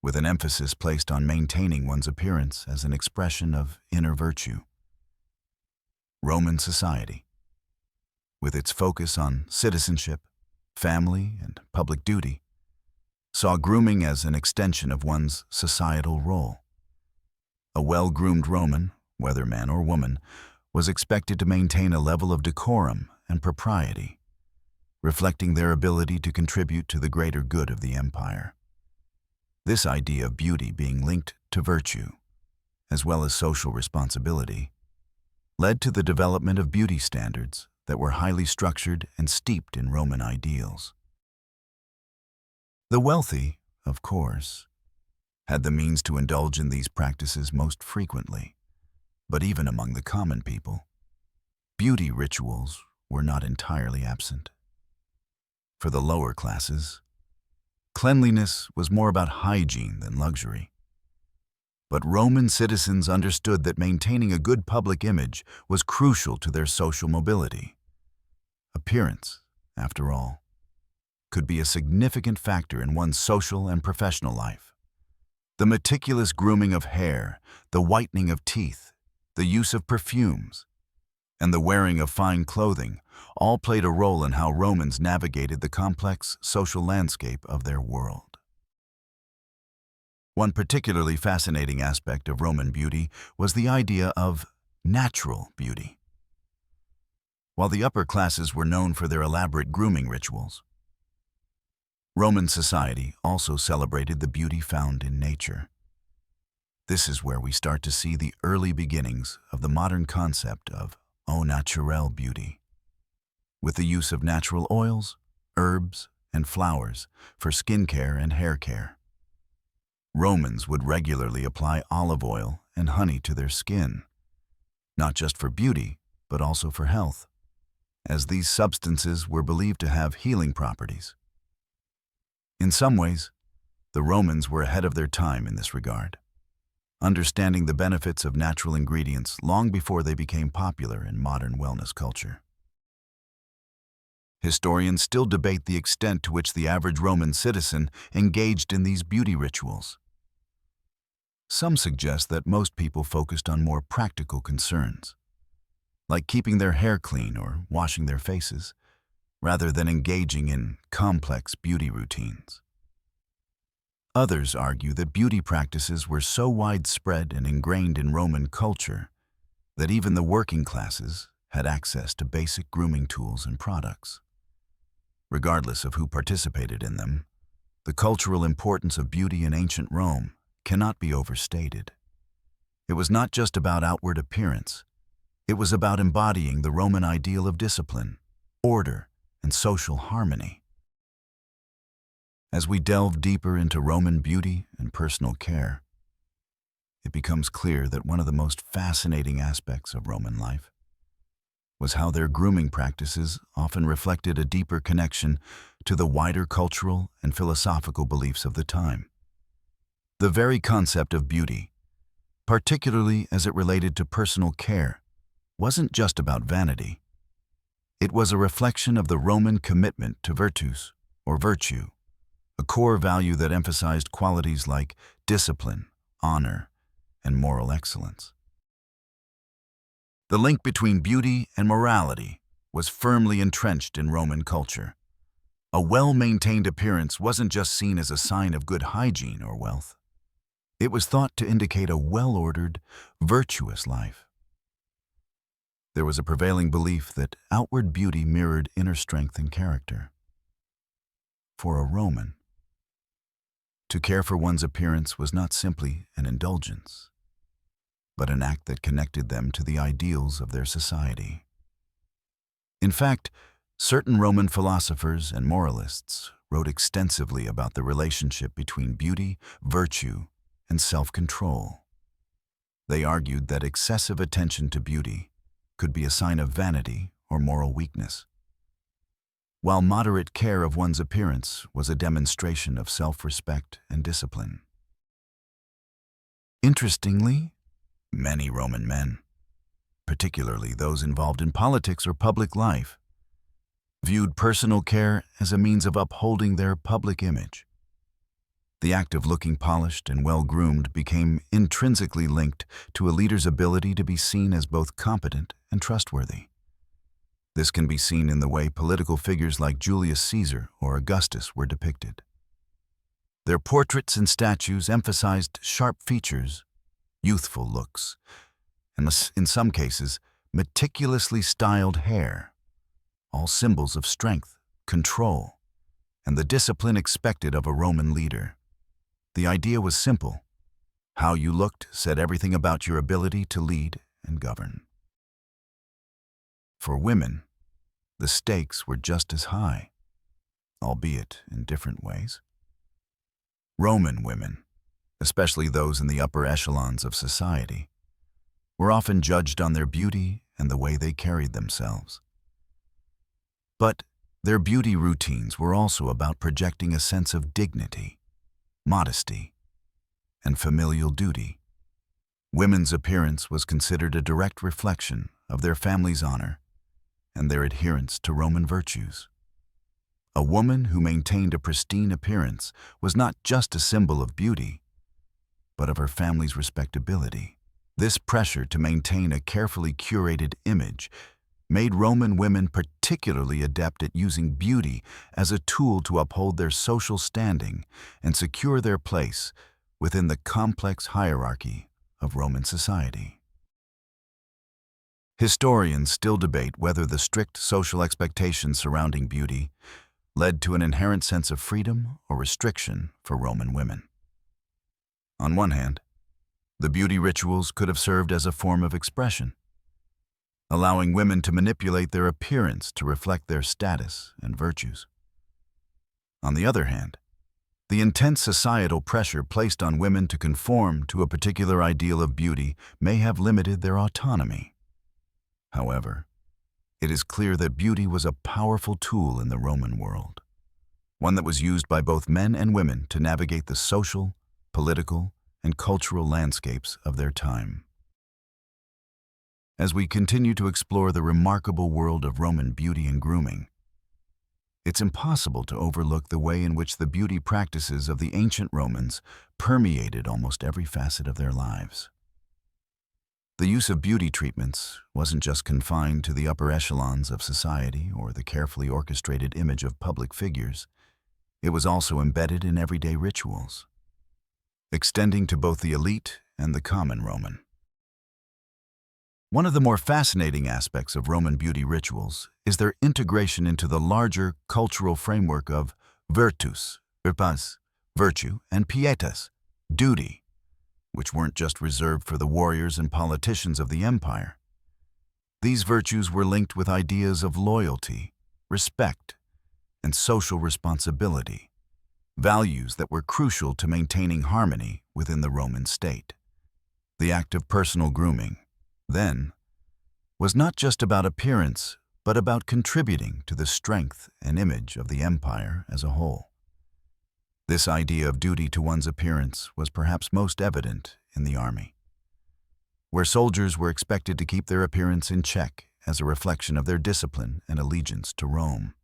with an emphasis placed on maintaining one's appearance as an expression of inner virtue. Roman society, with its focus on citizenship, family, and public duty, saw grooming as an extension of one's societal role. A well-groomed Roman, whether man or woman, was expected to maintain a level of decorum and propriety, reflecting their ability to contribute to the greater good of the empire. This idea of beauty being linked to virtue, as well as social responsibility, led to the development of beauty standards that were highly structured and steeped in Roman ideals. The wealthy, of course, had the means to indulge in these practices most frequently, but even among the common people, beauty rituals were not entirely absent. For the lower classes, cleanliness was more about hygiene than luxury. But Roman citizens understood that maintaining a good public image was crucial to their social mobility. Appearance, after all, could be a significant factor in one's social and professional life. The meticulous grooming of hair, the whitening of teeth, the use of perfumes, and the wearing of fine clothing all played a role in how Romans navigated the complex social landscape of their world. One particularly fascinating aspect of Roman beauty was the idea of natural beauty. While the upper classes were known for their elaborate grooming rituals, Roman society also celebrated the beauty found in nature. This is where we start to see the early beginnings of the modern concept of au naturel beauty, with the use of natural oils, herbs, and flowers for skincare and hair care. Romans would regularly apply olive oil and honey to their skin, not just for beauty, but also for health, as these substances were believed to have healing properties. In some ways, the Romans were ahead of their time in this regard, understanding the benefits of natural ingredients long before they became popular in modern wellness culture. Historians still debate the extent to which the average Roman citizen engaged in these beauty rituals. Some suggest that most people focused on more practical concerns, like keeping their hair clean or washing their faces, rather than engaging in complex beauty routines. Others argue that beauty practices were so widespread and ingrained in Roman culture that even the working classes had access to basic grooming tools and products. Regardless of who participated in them, the cultural importance of beauty in ancient Rome cannot be overstated. It was not just about outward appearance. It was about embodying the Roman ideal of discipline, order, and social harmony. As we delve deeper into Roman beauty and personal care, it becomes clear that one of the most fascinating aspects of Roman life was how their grooming practices often reflected a deeper connection to the wider cultural and philosophical beliefs of the time. The very concept of beauty, particularly as it related to personal care, wasn't just about vanity. It was a reflection of the Roman commitment to virtus, or virtue, a core value that emphasized qualities like discipline, honor, and moral excellence. The link between beauty and morality was firmly entrenched in Roman culture. A well-maintained appearance wasn't just seen as a sign of good hygiene or wealth. It was thought to indicate a well-ordered, virtuous life. There was a prevailing belief that outward beauty mirrored inner strength and character. For a Roman, to care for one's appearance was not simply an indulgence, but an act that connected them to the ideals of their society. In fact, certain Roman philosophers and moralists wrote extensively about the relationship between beauty, virtue, and self-control. They argued that excessive attention to beauty could be a sign of vanity or moral weakness, while moderate care of one's appearance was a demonstration of self-respect and discipline. Interestingly, many Roman men, particularly those involved in politics or public life, viewed personal care as a means of upholding their public image. The act of looking polished and well-groomed became intrinsically linked to a leader's ability to be seen as both competent and trustworthy. This can be seen in the way political figures like Julius Caesar or Augustus were depicted. Their portraits and statues emphasized sharp features, youthful looks, and in some cases, meticulously styled hair, all symbols of strength, control, and the discipline expected of a Roman leader. The idea was simple. How you looked said everything about your ability to lead and govern. For women, the stakes were just as high, albeit in different ways. Roman women, especially those in the upper echelons of society, were often judged on their beauty and the way they carried themselves. But their beauty routines were also about projecting a sense of dignity, modesty, and familial duty. Women's appearance was considered a direct reflection of their family's honor and their adherence to Roman virtues. A woman who maintained a pristine appearance was not just a symbol of beauty, but of her family's respectability. This pressure to maintain a carefully curated image made Roman women particularly adept at using beauty as a tool to uphold their social standing and secure their place within the complex hierarchy of Roman society. Historians still debate whether the strict social expectations surrounding beauty led to an inherent sense of freedom or restriction for Roman women. On one hand, the beauty rituals could have served as a form of expression, allowing women to manipulate their appearance to reflect their status and virtues. On the other hand, the intense societal pressure placed on women to conform to a particular ideal of beauty may have limited their autonomy. However, it is clear that beauty was a powerful tool in the Roman world, one that was used by both men and women to navigate the social, political, and cultural landscapes of their time. As we continue to explore the remarkable world of Roman beauty and grooming, it's impossible to overlook the way in which the beauty practices of the ancient Romans permeated almost every facet of their lives. The use of beauty treatments wasn't just confined to the upper echelons of society or the carefully orchestrated image of public figures. It was also embedded in everyday rituals, extending to both the elite and the common Roman. One of the more fascinating aspects of Roman beauty rituals is their integration into the larger cultural framework of virtus, virtue, and pietas, duty, which weren't just reserved for the warriors and politicians of the empire. These virtues were linked with ideas of loyalty, respect, and social responsibility, values that were crucial to maintaining harmony within the Roman state. The act of personal grooming, then, was not just about appearance, but about contributing to the strength and image of the empire as a whole. This idea of duty to one's appearance was perhaps most evident in the army, where soldiers were expected to keep their appearance in check as a reflection of their discipline and allegiance to Rome.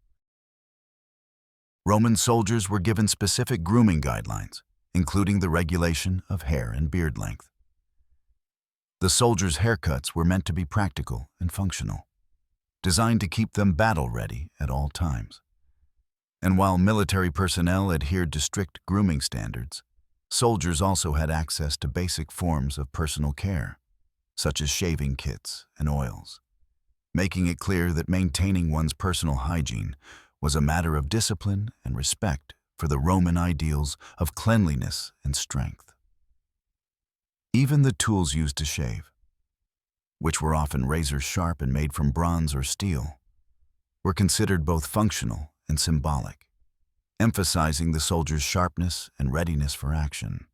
Roman soldiers were given specific grooming guidelines, including the regulation of hair and beard length. The soldiers' haircuts were meant to be practical and functional, designed to keep them battle-ready at all times. And while military personnel adhered to strict grooming standards, soldiers also had access to basic forms of personal care, such as shaving kits and oils, making it clear that maintaining one's personal hygiene was a matter of discipline and respect for the Roman ideals of cleanliness and strength. Even the tools used to shave, which were often razor-sharp and made from bronze or steel, were considered both functional and symbolic, emphasizing the soldier's sharpness and readiness for action.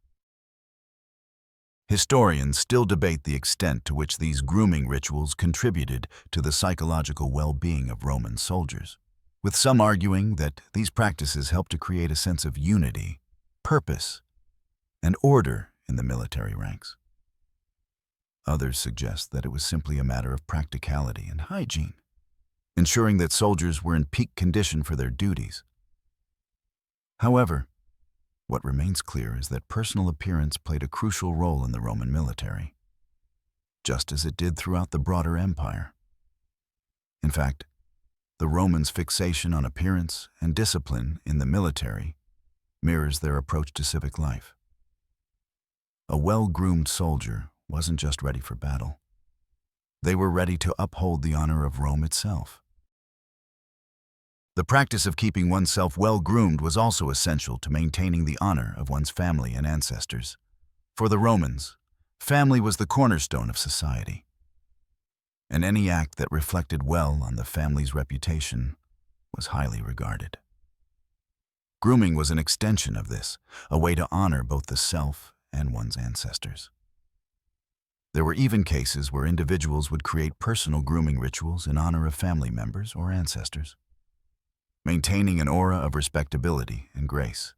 Historians still debate the extent to which these grooming rituals contributed to the psychological well-being of Roman soldiers, with some arguing that these practices helped to create a sense of unity, purpose, and order in the military ranks. Others suggest that it was simply a matter of practicality and hygiene, ensuring that soldiers were in peak condition for their duties. However, what remains clear is that personal appearance played a crucial role in the Roman military, just as it did throughout the broader empire. In fact, the Romans' fixation on appearance and discipline in the military mirrors their approach to civic life. A well-groomed soldier wasn't just ready for battle. They were ready to uphold the honor of Rome itself. The practice of keeping oneself well-groomed was also essential to maintaining the honor of one's family and ancestors. For the Romans, family was the cornerstone of society, and any act that reflected well on the family's reputation was highly regarded. Grooming was an extension of this, a way to honor both the self and one's ancestors. There were even cases where individuals would create personal grooming rituals in honor of family members or ancestors, maintaining an aura of respectability and grace.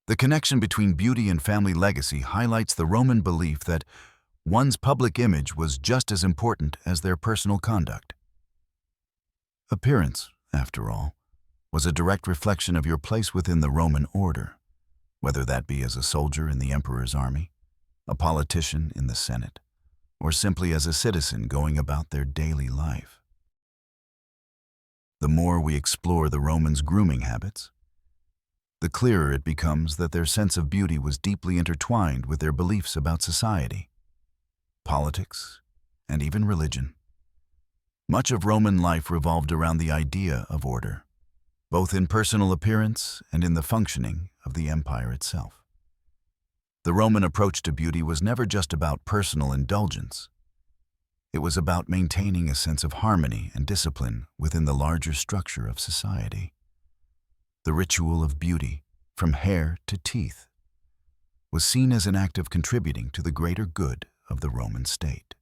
The connection between beauty and family legacy highlights the Roman belief that one's public image was just as important as their personal conduct. Appearance, after all, was a direct reflection of your place within the Roman order, whether that be as a soldier in the emperor's army, a politician in the Senate, or simply as a citizen going about their daily life. The more we explore the Romans' grooming habits, the clearer it becomes that their sense of beauty was deeply intertwined with their beliefs about society, politics, and even religion. Much of Roman life revolved around the idea of order, both in personal appearance and in the functioning of the empire itself. The Roman approach to beauty was never just about personal indulgence. It was about maintaining a sense of harmony and discipline within the larger structure of society. The ritual of beauty, from hair to teeth, was seen as an act of contributing to the greater good of the Roman state.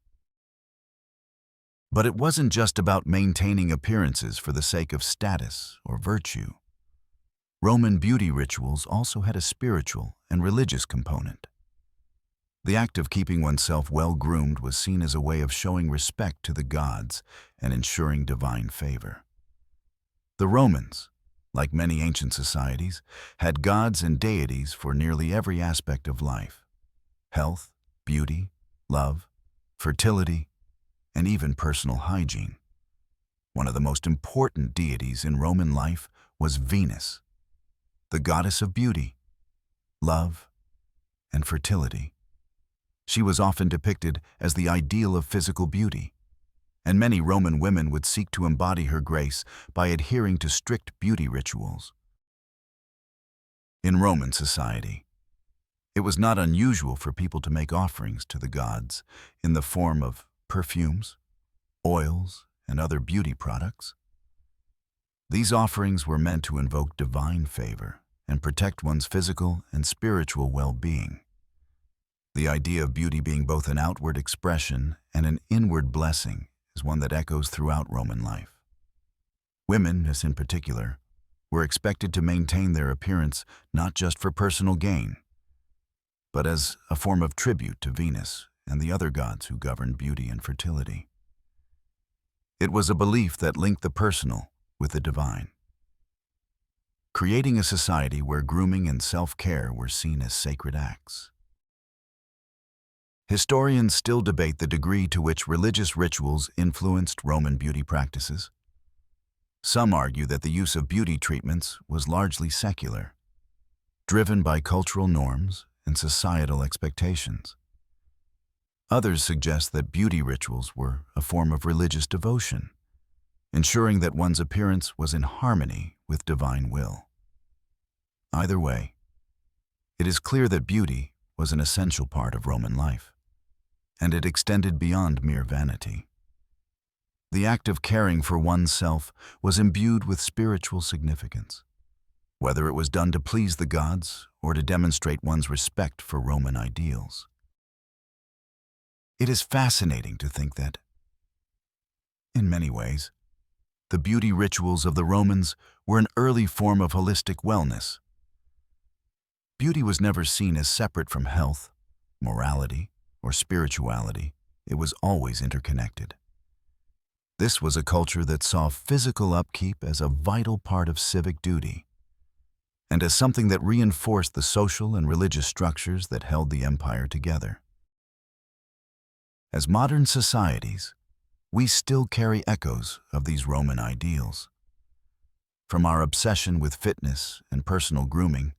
But it wasn't just about maintaining appearances for the sake of status or virtue. Roman beauty rituals also had a spiritual and religious component. The act of keeping oneself well-groomed was seen as a way of showing respect to the gods and ensuring divine favor. The Romans, like many ancient societies, had gods and deities for nearly every aspect of life: health, beauty, love, fertility, and even personal hygiene. One of the most important deities in Roman life was Venus, the goddess of beauty, love, and fertility. She was often depicted as the ideal of physical beauty, and many Roman women would seek to embody her grace by adhering to strict beauty rituals. In Roman society, it was not unusual for people to make offerings to the gods in the form of perfumes, oils, and other beauty products. These offerings were meant to invoke divine favor and protect one's physical and spiritual well-being. The idea of beauty being both an outward expression and an inward blessing is one that echoes throughout Roman life. Women, as in particular, were expected to maintain their appearance not just for personal gain, but as a form of tribute to Venus and the other gods who governed beauty and fertility. It was a belief that linked the personal with the divine, creating a society where grooming and self-care were seen as sacred acts. Historians still debate the degree to which religious rituals influenced Roman beauty practices. Some argue that the use of beauty treatments was largely secular, driven by cultural norms and societal expectations. Others suggest that beauty rituals were a form of religious devotion, ensuring that one's appearance was in harmony with divine will. Either way, it is clear that beauty was an essential part of Roman life, and it extended beyond mere vanity. The act of caring for oneself was imbued with spiritual significance, whether it was done to please the gods or to demonstrate one's respect for Roman ideals. It is fascinating to think that, in many ways, the beauty rituals of the Romans were an early form of holistic wellness. Beauty was never seen as separate from health, morality, or spirituality. It was always interconnected. This was a culture that saw physical upkeep as a vital part of civic duty, and as something that reinforced the social and religious structures that held the empire together. As modern societies, we still carry echoes of these Roman ideals. From our obsession with fitness and personal grooming,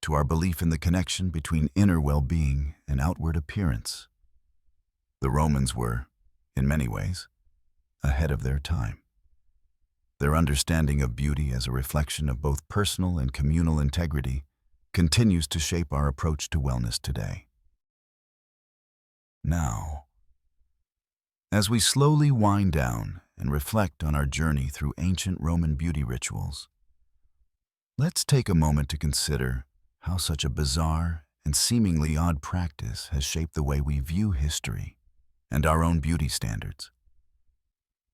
to our belief in the connection between inner well-being and outward appearance, the Romans were, in many ways, ahead of their time. Their understanding of beauty as a reflection of both personal and communal integrity continues to shape our approach to wellness today. Now, as we slowly wind down and reflect on our journey through ancient Roman beauty rituals, let's take a moment to consider how such a bizarre and seemingly odd practice has shaped the way we view history and our own beauty standards.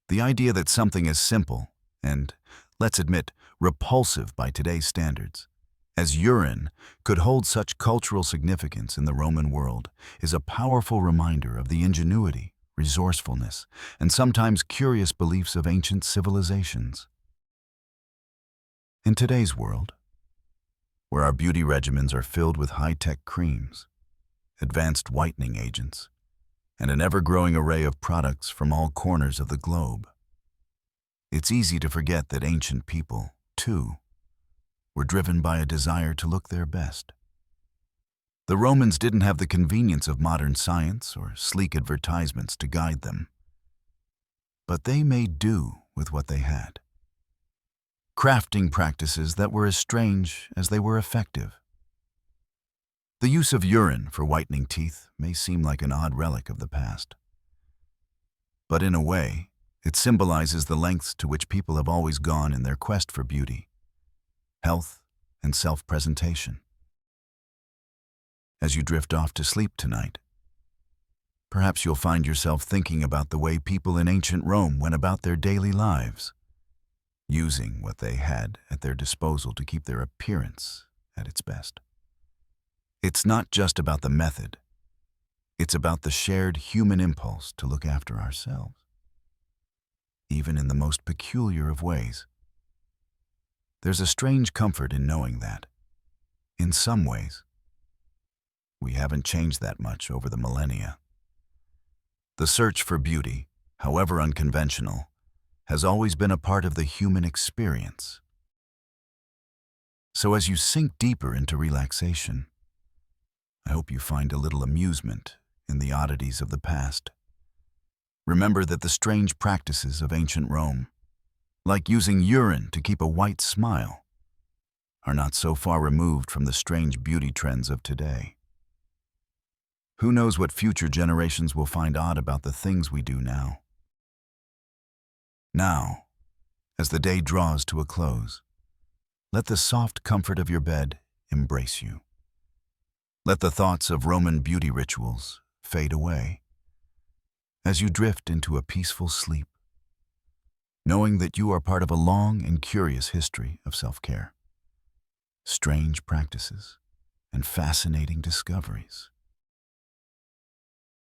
The idea that something as simple and, let's admit, repulsive by today's standards as urine could hold such cultural significance in the Roman world is a powerful reminder of the ingenuity, resourcefulness, and sometimes curious beliefs of ancient civilizations. In today's world, where our beauty regimens are filled with high-tech creams, advanced whitening agents, and an ever-growing array of products from all corners of the globe, it's easy to forget that ancient people, too, were driven by a desire to look their best. The Romans didn't have the convenience of modern science or sleek advertisements to guide them, but they made do with what they had, crafting practices that were as strange as they were effective. The use of urine for whitening teeth may seem like an odd relic of the past, but in a way, it symbolizes the lengths to which people have always gone in their quest for beauty, health, and self-presentation. As you drift off to sleep tonight, perhaps you'll find yourself thinking about the way people in ancient Rome went about their daily lives, using what they had at their disposal to keep their appearance at its best. It's not just about the method, it's about the shared human impulse to look after ourselves, even in the most peculiar of ways. There's a strange comfort in knowing that, in some ways, we haven't changed that much over the millennia. The search for beauty, however unconventional, has always been a part of the human experience. So as you sink deeper into relaxation, I hope you find a little amusement in the oddities of the past. Remember that the strange practices of ancient Rome, like using urine to keep a white smile, are not so far removed from the strange beauty trends of today. Who knows what future generations will find odd about the things we do now? Now, as the day draws to a close, let the soft comfort of your bed embrace you. Let the thoughts of Roman beauty rituals fade away as you drift into a peaceful sleep, knowing that you are part of a long and curious history of self-care, strange practices, and fascinating discoveries.